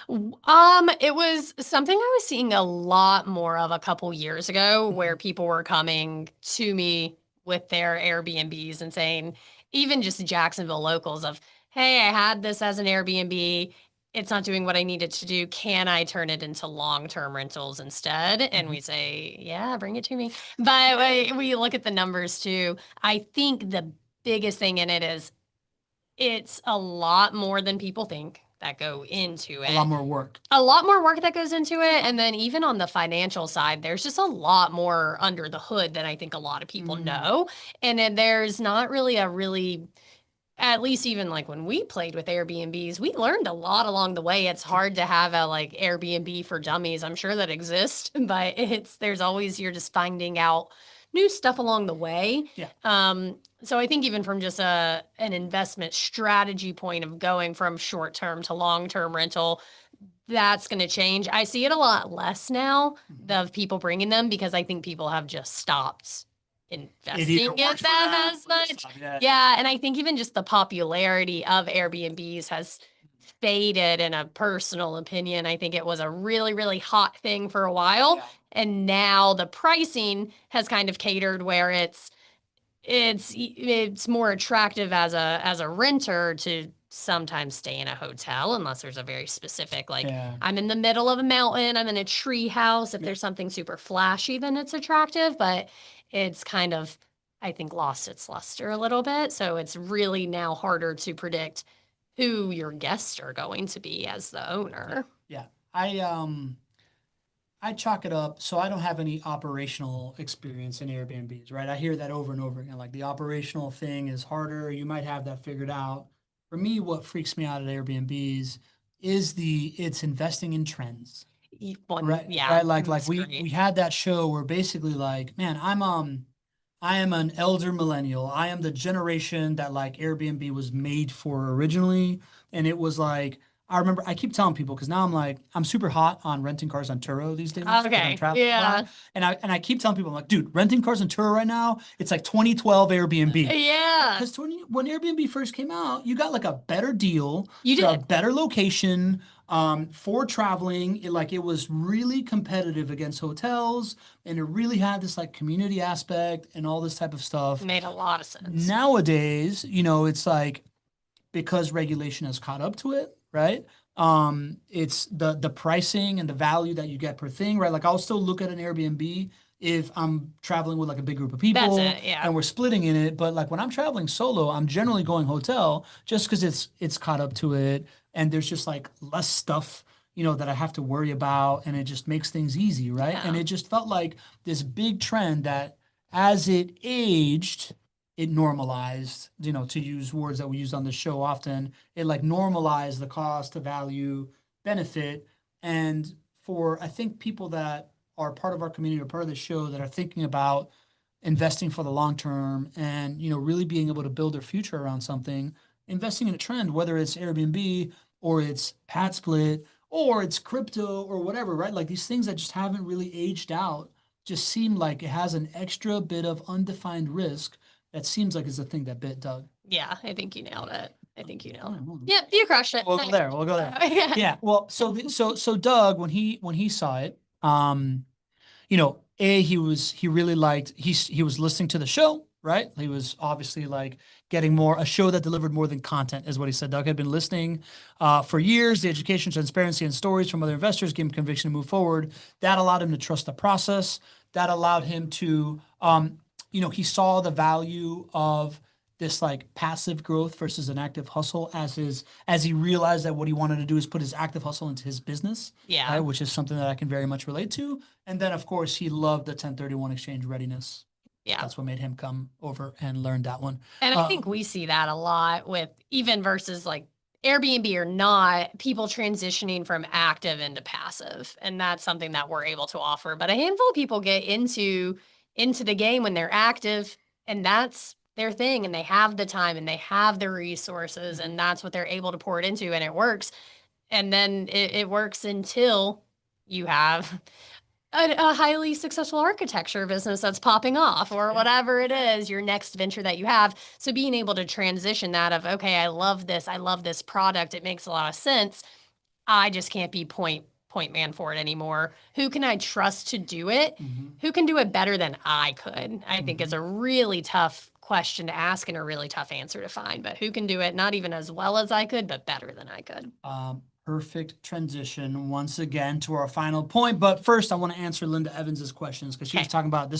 It was something I was seeing a lot more of a couple years ago, where people were coming to me with their Airbnbs and saying, even just Jacksonville locals of, hey, I had this as an Airbnb. It's not doing what I needed to do. Can I turn it into long-term rentals instead? And we say, yeah, bring it to me. But we look at the numbers too. I think the biggest thing in it is it's a lot more than people think that go into it. A lot more work. A lot more work that goes into it. And then even on the financial side, there's just a lot more under the hood than I think a lot of people know. And then there's not really at least even like when we played with Airbnbs, we learned a lot along the way. It's hard to have a like Airbnb for dummies. I'm sure that exists, but there's always, you're just finding out new stuff along the way. Yeah. So I think even from just an investment strategy point of going from short-term to long-term rental, that's going to change. I see it a lot less now of people bringing them, because I think people have just stopped investing in them as much. Yeah. And I think even just the popularity of Airbnbs has faded, in a personal opinion. I think it was a really, really hot thing for a while. Yeah. And now the pricing has kind of catered where it's more attractive as a renter to sometimes stay in a hotel, unless there's a very specific, like, I'm in the middle of a mountain, I'm in a tree house. If there's something super flashy, then it's attractive, but it's kind of, I think, lost its luster a little bit. So it's really now harder to predict who your guests are going to be as the owner. Yeah. I chalk it up. So I don't have any operational experience in Airbnbs, right? I hear that over and over again. Like, the operational thing is harder. You might have that figured out. For me, what freaks me out at Airbnbs is it's investing in trends. Right. Yeah. Right. Like we had that show where basically, like, man, I am an elder millennial. I am the generation that like Airbnb was made for originally. And it was like, I remember, I keep telling people, because now I'm super hot on renting cars on Turo these days. Okay. Yeah. And I keep telling people, I'm like, dude, renting cars on Turo right now, it's like 2012 Airbnb. Yeah. Because when Airbnb first came out, you got like a better deal. You did. A better location for traveling. It was really competitive against hotels, and it really had this like community aspect and all this type of stuff. Made a lot of sense. Nowadays, it's like, because regulation has caught up to it, right? It's the pricing and the value that you get per thing, right? Like, I'll still look at an Airbnb if I'm traveling with like a big group of people. That's it, yeah. And we're splitting in it. But like when I'm traveling solo, I'm generally going hotel, just because it's caught up to it, and there's just like less stuff, that I have to worry about, and it just makes things easy, right? Yeah. And it just felt like this big trend that, as it aged, it normalized, to use words that we use on the show often, it like normalized the cost, the value, benefit. And for, I think, people that are part of our community or part of the show that are thinking about investing for the long term and, really being able to build their future around something, investing in a trend, whether it's Airbnb or it's Pat Split or it's crypto or whatever, right? Like, these things that just haven't really aged out just seem like it has an extra bit of undefined risk. That seems like it's a thing that bit Doug. Yeah, I think you nailed it. Yep, you crushed it. We'll go there. Yeah. Well, so Doug, when he saw it, he really liked, he was listening to the show. right? He was obviously like getting more, a show that delivered more than content, is what he said. Doug had been listening for years. The education, transparency, and stories from other investors gave him conviction to move forward. That allowed him to trust the process. That allowed him to, he saw the value of this like passive growth versus an active hustle as he realized that what he wanted to do is put his active hustle into his business, Yeah. right? Which is something that I can very much relate to. And then of course he loved the 1031 exchange readiness. Yeah. That's what made him come over and learn that one. And I think we see that a lot with even versus like Airbnb or not, people transitioning from active into passive. And that's something that we're able to offer. But a handful of people get into the game when they're active, and that's their thing, and they have the time and they have the resources, and that's what they're able to pour it into, and it works. And then it works until you have a highly successful architecture business that's popping off or whatever it is, your next venture that you have. So being able to transition that of, okay, I love this product, it makes a lot of sense. I just can't be point man for it anymore. Who can I trust to do it? Who can do it better than I could? I think is a really tough question to ask and a really tough answer to find. But who can do it not even as well as I could, but better than I could? Perfect transition once again to our final point. But first, I want to answer Linda Evans's questions because she was talking about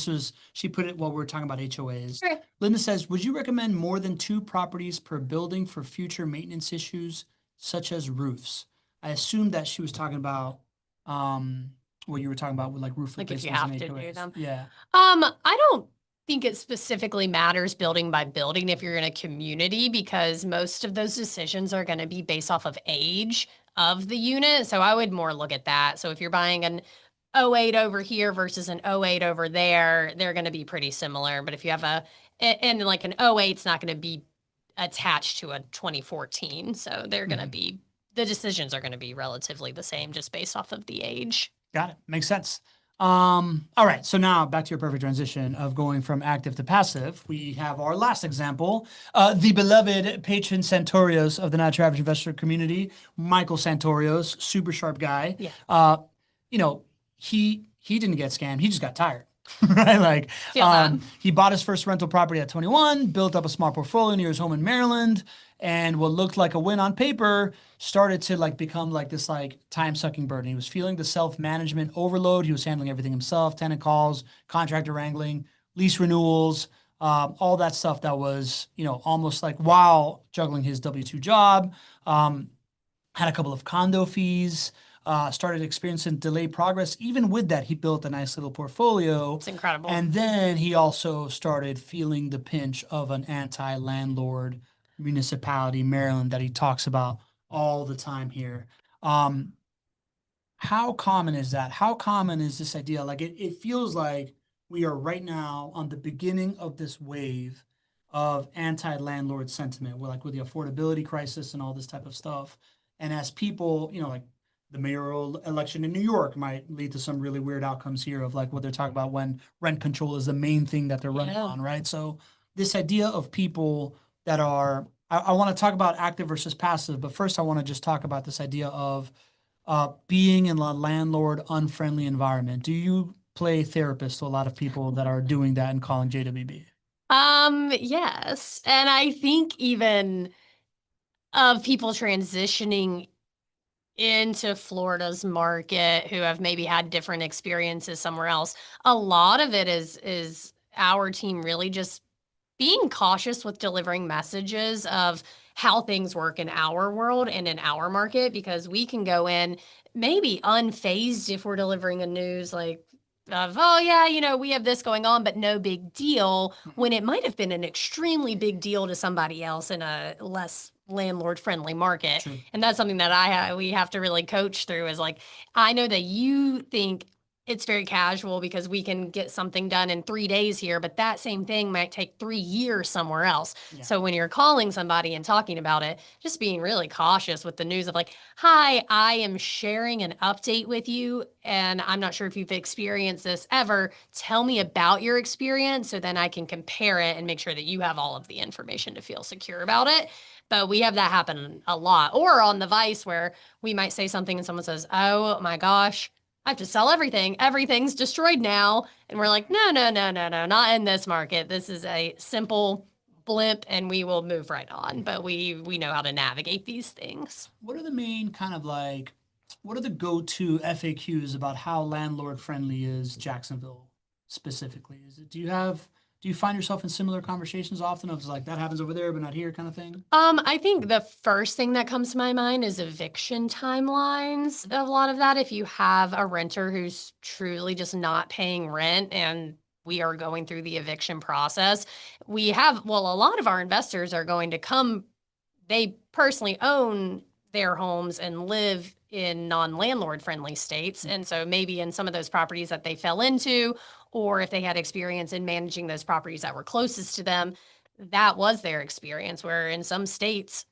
she put it while we were talking about HOAs. Okay. Linda says, would you recommend more than 2 properties per building for future maintenance issues such as roofs? I assume that she was talking about what you were talking about with like roof Like if you replacements have and to do HOAs. them. Yeah. I don't think it specifically matters building by building if you're in a community, because most of those decisions are going to be based off of age of the unit. So I would more look at that. So if you're buying an '08 over here versus an '08 over there, they're going to be pretty similar. But if you have and like an '08, it's not going to be attached to a 2014. So they're going to be, the decisions are going to be relatively the same just based off of the age. Got it. Makes sense. All right. So now back to your perfect transition of going from active to passive. We have our last example, the beloved patron Santorios of the Not Your Average Investor community, Michael Santorios, super sharp guy. Yeah. He didn't get scammed. He just got tired. Right? Like, Feel that. he bought his first rental property at 21, built up a small portfolio near his home in Maryland, and what looked like a win on paper started to like become like this like time-sucking burden. He was feeling the self-management overload. He was handling everything himself, tenant calls, contractor wrangling, lease renewals, all that stuff that was, almost like while juggling his W-2 job. Had a couple of condo fees, started experiencing delayed progress. Even with that, he built a nice little portfolio. It's incredible. And then he also started feeling the pinch of an anti-landlord municipality, Maryland, that he talks about all the time here. How common is that? How common is this idea? Like it feels like we are right now on the beginning of this wave of anti-landlord sentiment. We're like with the affordability crisis and all this type of stuff. And as people, like the mayoral election in New York might lead to some really weird outcomes here of like what they're talking about when rent control is the main thing that they're running on, right? So this idea of people that are, I want to talk about active versus passive, but first I want to just talk about this idea of being in a landlord unfriendly environment. Do you play therapist to a lot of people that are doing that and calling JWB? Yes. And I think even of people transitioning into Florida's market who have maybe had different experiences somewhere else, a lot of it is our team really just being cautious with delivering messages of how things work in our world and in our market, because we can go in maybe unfazed if we're delivering a news like of, oh yeah, we have this going on, but no big deal, when it might have been an extremely big deal to somebody else in a less landlord friendly market. True. And that's something that we have to really coach through, is like, I know that you think it's very casual because we can get something done in 3 days here, but that same thing might take 3 years somewhere else. Yeah. So when you're calling somebody and talking about it, just being really cautious with the news of like, hi, I am sharing an update with you, and I'm not sure if you've experienced this ever. Tell me about your experience so then I can compare it and make sure that you have all of the information to feel secure about it. But we have that happen a lot. Or on the Vice where we might say something and someone says, oh my gosh, I have to sell everything. Everything's destroyed now. And we're like, no, no, no, no, no, not in this market. This is a simple blip and we will move right on. But we know how to navigate these things. What are the main kind of like, what are the go-to FAQs about how landlord friendly is Jacksonville specifically? Do you find yourself in similar conversations often of like that happens over there but not here kind of thing? I think the first thing that comes to my mind is eviction timelines. A lot of that, if you have a renter who's truly just not paying rent and we are going through the eviction process, well, a lot of our investors are going to come, they personally own their homes and live in non-landlord friendly states. And so maybe in some of those properties that they fell into, or if they had experience in managing those properties that were closest to them, that was their experience. Where in some states,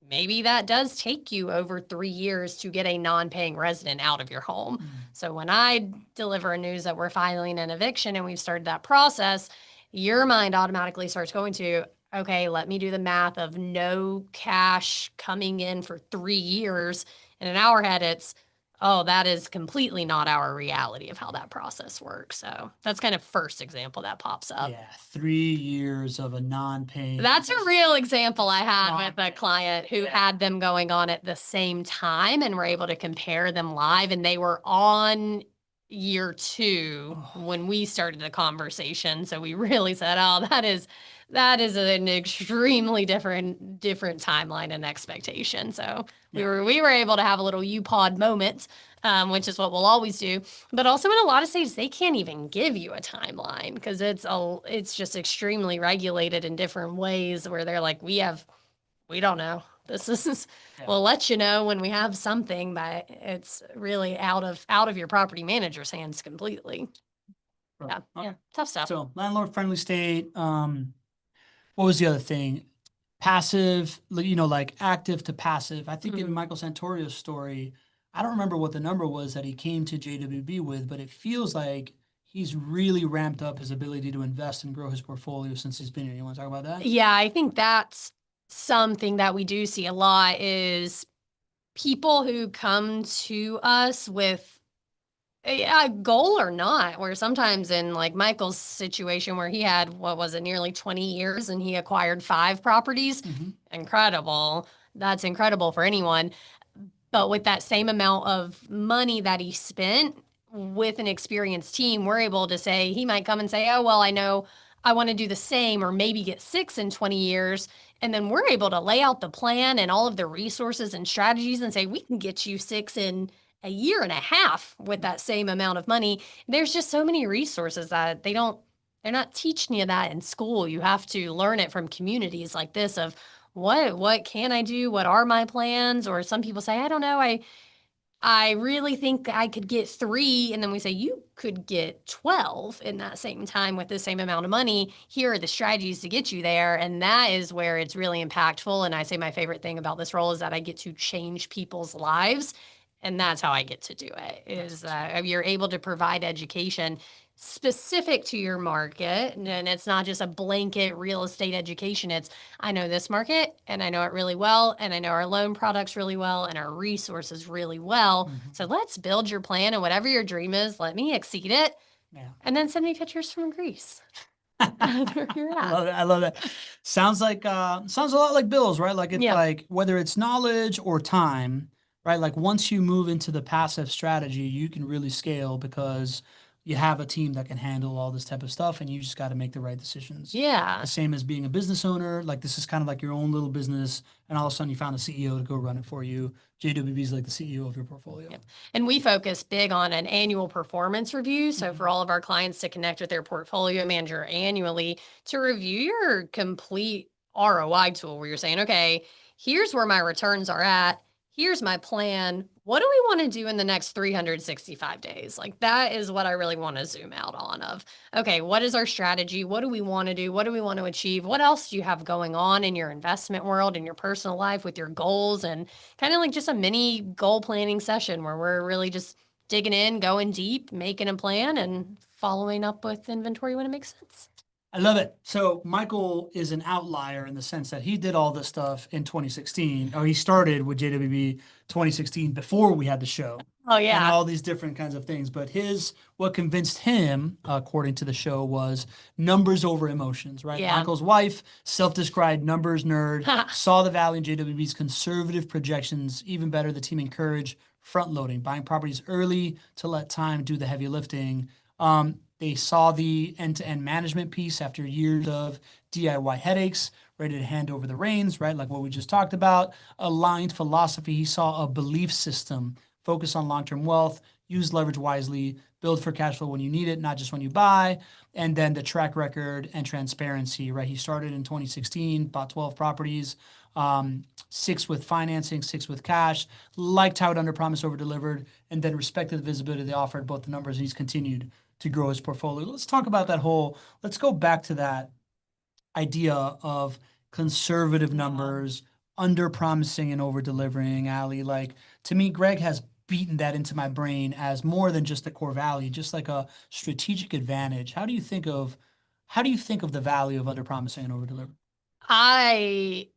maybe that does take you over 3 years to get a non-paying resident out of your home. So when I deliver news that we're filing an eviction and we've started that process, your mind automatically starts going to, okay, let me do the math of no cash coming in for 3 years. And in our head, it's, oh, that is completely not our reality of how that process works. So that's kind of first example that pops up. Yeah, 3 years of a non-paying. That's a real example I had with a client who had them going on at the same time and were able to compare them live. And they were on year 2 when we started the conversation. So we really said, oh, that is an extremely different timeline and expectation. So we were able to have a little UPod moment, which is what we'll always do. But also in a lot of states, they can't even give you a timeline because it's just extremely regulated in different ways where they're like, we don't know. This is we'll let you know when we have something, but it's really out of your property manager's hands completely. Right. Yeah, Okay. yeah, tough stuff. So landlord friendly state. What was the other thing? Passive, like active to passive. I think in Michael Santorio's story, I don't remember what the number was that he came to JWB with, but it feels like he's really ramped up his ability to invest and grow his portfolio since he's been here. You want to talk about that? Yeah, I think that's something that we do see a lot is people who come to us with a goal or not, where sometimes in like Michael's situation where he had, what was it, nearly 20 years and he acquired 5 properties. Incredible. That's incredible for anyone. But with that same amount of money that he spent with an experienced team, we're able to say, he might come and say, oh, well, I know I want to do the same or maybe get 6 in 20 years. And then we're able to lay out the plan and all of the resources and strategies and say, we can get you 6 in a year and a half with that same amount of money. There's just so many resources that they're not teaching you that in school. You have to learn it from communities like this of what can I do? What are my plans? Or some people say, I don't know, I really think I could get 3. And then we say, you could get 12 in that same time with the same amount of money. Here are the strategies to get you there. And that is where it's really impactful. And I say my favorite thing about this role is that I get to change people's lives. And that's how I get to do it, is you're able to provide education specific to your market. And it's not just a blanket real estate education. It's, I know this market and I know it really well. And I know our loan products really well and our resources really well. So let's build your plan and whatever your dream is, let me exceed it. Yeah. And then send me pictures from Greece. Where you're I at. love it. I love that. Sounds a lot like Bill's, right? Like it's Yeah. like whether it's knowledge or time, right? Like once you move into the passive strategy, you can really scale because you have a team that can handle all this type of stuff and you just got to make the right decisions. Yeah. The same as being a business owner. Like this is kind of like your own little business and all of a sudden you found a CEO to go run it for you. JWB is like the CEO of your portfolio. Yep. And we focus big on an annual performance review. So for all of our clients to connect with their portfolio manager annually to review your complete ROI tool where you're saying, okay, here's where my returns are at. Here's my plan. What do we want to do in the next 365 days? Like that is what I really want to zoom out on of, okay, what is our strategy? What do we want to do? What do we want to achieve? What else do you have going on in your investment world, in your personal life with your goals, and kind of like just a mini goal planning session where we're really just digging in, going deep, making a plan and following up with inventory when it makes sense. I love it. So Michael is an outlier in the sense that he did all this stuff in 2016. Or he started with JWB 2016 before we had the show. Oh and yeah. all these different kinds of things. But what convinced him, according to the show, was numbers over emotions, right? Yeah. Michael's wife, self-described numbers nerd, saw the value in JWB's conservative projections. Even better, the team encouraged front loading, buying properties early to let time do the heavy lifting. They saw the end-to-end management piece after years of DIY headaches, ready to hand over the reins, right? Like what we just talked about. Aligned philosophy. He saw a belief system, focus on long-term wealth, use leverage wisely, build for cash flow when you need it, not just when you buy. And then the track record and transparency, right? He started in 2016, bought 12 properties, 6 with financing, 6 with cash, liked how it under promised, over delivered, and then respected the visibility they offered, both the numbers, and he's continued to grow his portfolio. Let's talk about let's go back to that idea of conservative numbers, under promising and over delivering, Allie. Like, to me, Greg has beaten that into my brain as more than just a core value, just like a strategic advantage. How do you think of the value of under promising and over delivering? I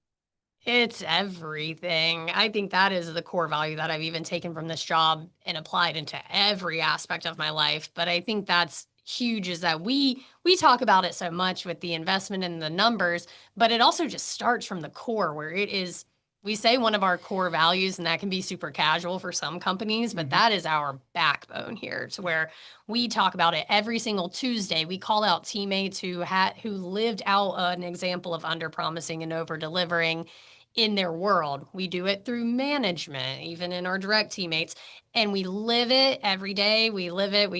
It's everything. I think that is the core value that I've even taken from this job and applied into every aspect of my life. But I think that's huge is that we talk about it so much with the investment and the numbers, but it also just starts from the core where it is we say one of our core values, and that can be super casual for some companies, but that is our backbone here to where we talk about it every single Tuesday. We call out teammates who lived out an example of under promising and over delivering in their world. We do it through management, even in our direct teammates, and we live it every day. We live it.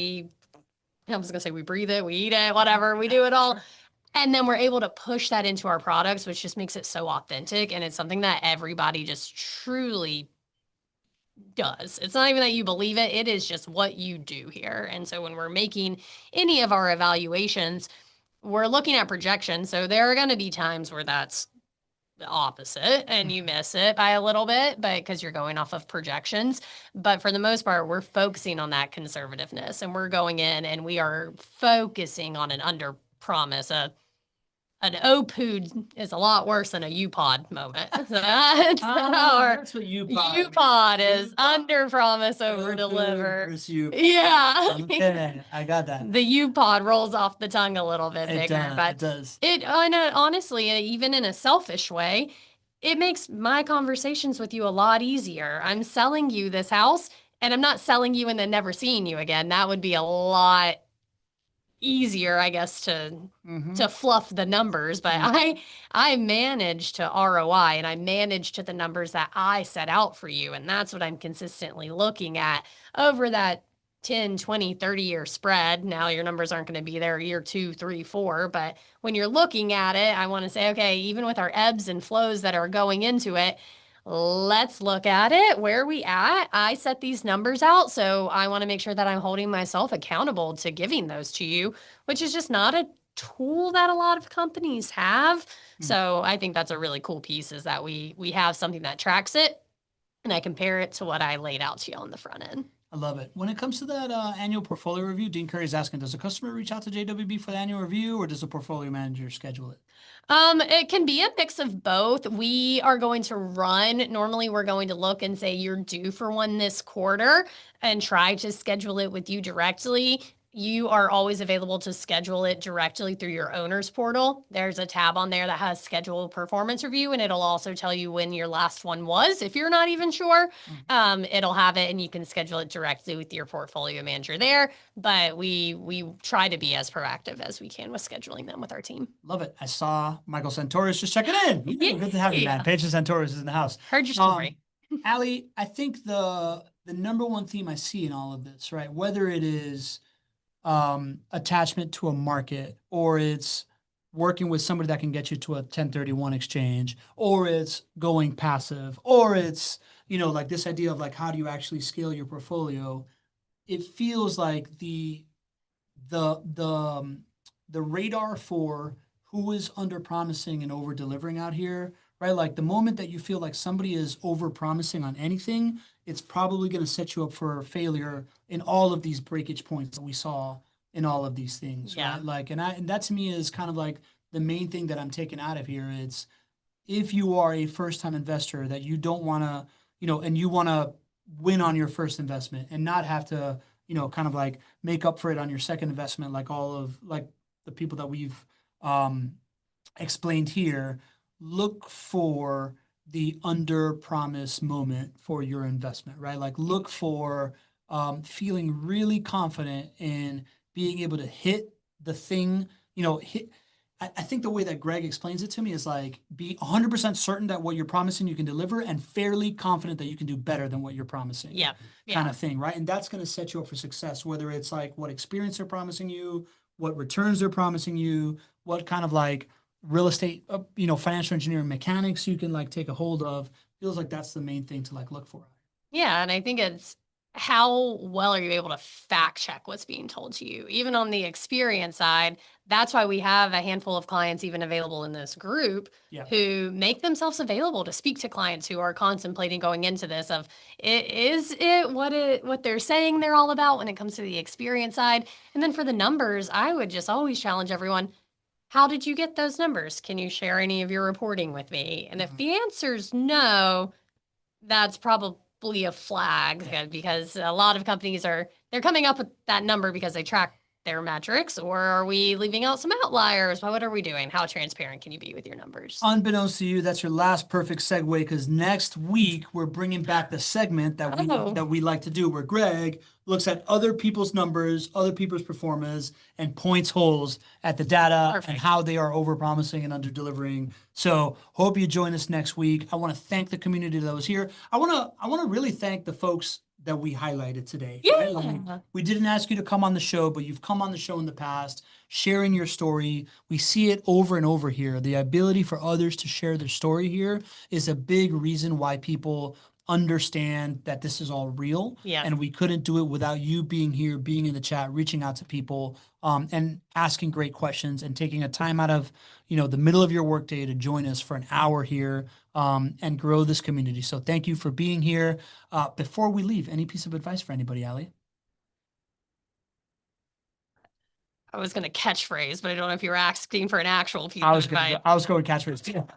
I was gonna say we breathe it, we eat it, whatever. We do it all. And then we're able to push that into our products, which just makes it so authentic. And it's something that everybody just truly does. It's not even that you believe it, it is just what you do here. And so when we're making any of our evaluations, we're looking at projections. So there are going to be times where that's the opposite and you miss it by a little bit, but because you're going off of projections. But for the most part, we're focusing on that conservativeness and we're going in and we are focusing on an under promise, an OPOD is a lot worse than a UPOD moment. That's what UPOD is under promise, over deliver. Yeah. Okay, I got that. The UPOD rolls off the tongue a little bit bigger, but It does. Honestly, even in a selfish way, it makes my conversations with you a lot easier. I'm selling you this house and I'm not selling you and then never seeing you again. That would be a lot easier, I guess, to fluff the numbers, but I manage to ROI and I manage to the numbers that I set out for you. And that's what I'm consistently looking at over that 10, 20, 30-year spread. Now your numbers aren't going to be there year 2, 3, 4, but when you're looking at it, I want to say, okay, even with our ebbs and flows that are going into it, let's look at it. Where are we at? I set these numbers out, so I want to make sure that I'm holding myself accountable to giving those to you, which is just not a tool that a lot of companies have. So I think that's a really cool piece is that we have something that tracks it and I compare it to what I laid out to you on the front end. I love it. When it comes to that annual portfolio review, Dean Curry is asking, does a customer reach out to JWB for the annual review or does the portfolio manager schedule it? It can be a mix of both. We are going to normally we're going to look and say you're due for one this quarter and try to schedule it with you directly. You are always available to schedule it directly through your owner's portal. There's a tab on there that has schedule performance review, and it'll also tell you when your last one was. If you're not even sure, it'll have it, and you can schedule it directly with your portfolio manager there. But we try to be as proactive as we can with scheduling them with our team. Love it. I saw Michael Santoris just checking in. Good to have you, man. Paige Santoris is in the house. Heard your story. Allie, I think the number one theme I see in all of this, right, whether it is attachment to a market, or it's working with somebody that can get you to a 1031 exchange, or it's going passive, or it's, like this idea of like, how do you actually scale your portfolio? It feels like the radar for who is under promising and over delivering out here, right? Like the moment that you feel like somebody is over promising on anything, it's probably going to set you up for failure in all of these breakage points that we saw in all of these things. Yeah. Right? Like, and that to me is kind of like the main thing that I'm taking out of here. It's if you are a first time investor that you don't want to, and you want to win on your first investment and not have to, kind of like make up for it on your second investment, like the people that we've um, explained here. Look for the under promise moment for your investment, right? Like look for feeling really confident in being able to hit the thing, hit. I think the way that Greg explains it to me is like be 100% certain that what you're promising you can deliver and fairly confident that you can do better than what you're promising. Yeah. Kind of thing, right? And that's going to set you up for success, whether it's like what experience they're promising you, what returns they're promising you, what kind of like real estate, financial engineering mechanics you can like take a hold of. Feels like that's the main thing to like look for. Yeah, and I think it's how well are you able to fact check what's being told to you? Even on the experience side, that's why we have a handful of clients even available in this group who make themselves available to speak to clients who are contemplating going into this of is it what they're saying they're all about when it comes to the experience side. And then for the numbers, I would just always challenge everyone, how did you get those numbers? Can you share any of your reporting with me? And if the answer is no, that's probably a flag because a lot of companies they're coming up with that number because they track their metrics, or are we leaving out some outliers? What are we doing? How transparent can you be with your numbers? Unbeknownst to you, that's your last perfect segue because next week we're bringing back the segment that we like to do, where Greg looks at other people's numbers, other people's performance, and points holes at the data and how they are over promising and under delivering. So hope you join us next week. I want to thank the community that was here. I want to really thank the folks that we highlighted today. Yeah. Right? Like we didn't ask you to come on the show, but you've come on the show in the past, sharing your story. We see it over and over here. The ability for others to share their story here is a big reason why people understand that this is all real. Yes. And we couldn't do it without you being here, being in the chat, reaching out to people, and asking great questions and taking a time out of, the middle of your workday to join us for an hour here, and grow this community. So thank you for being here. Before we leave, any piece of advice for anybody, Allie? I was going to catchphrase, but I don't know if you were asking for an actual piece of advice. I was going catchphrase too.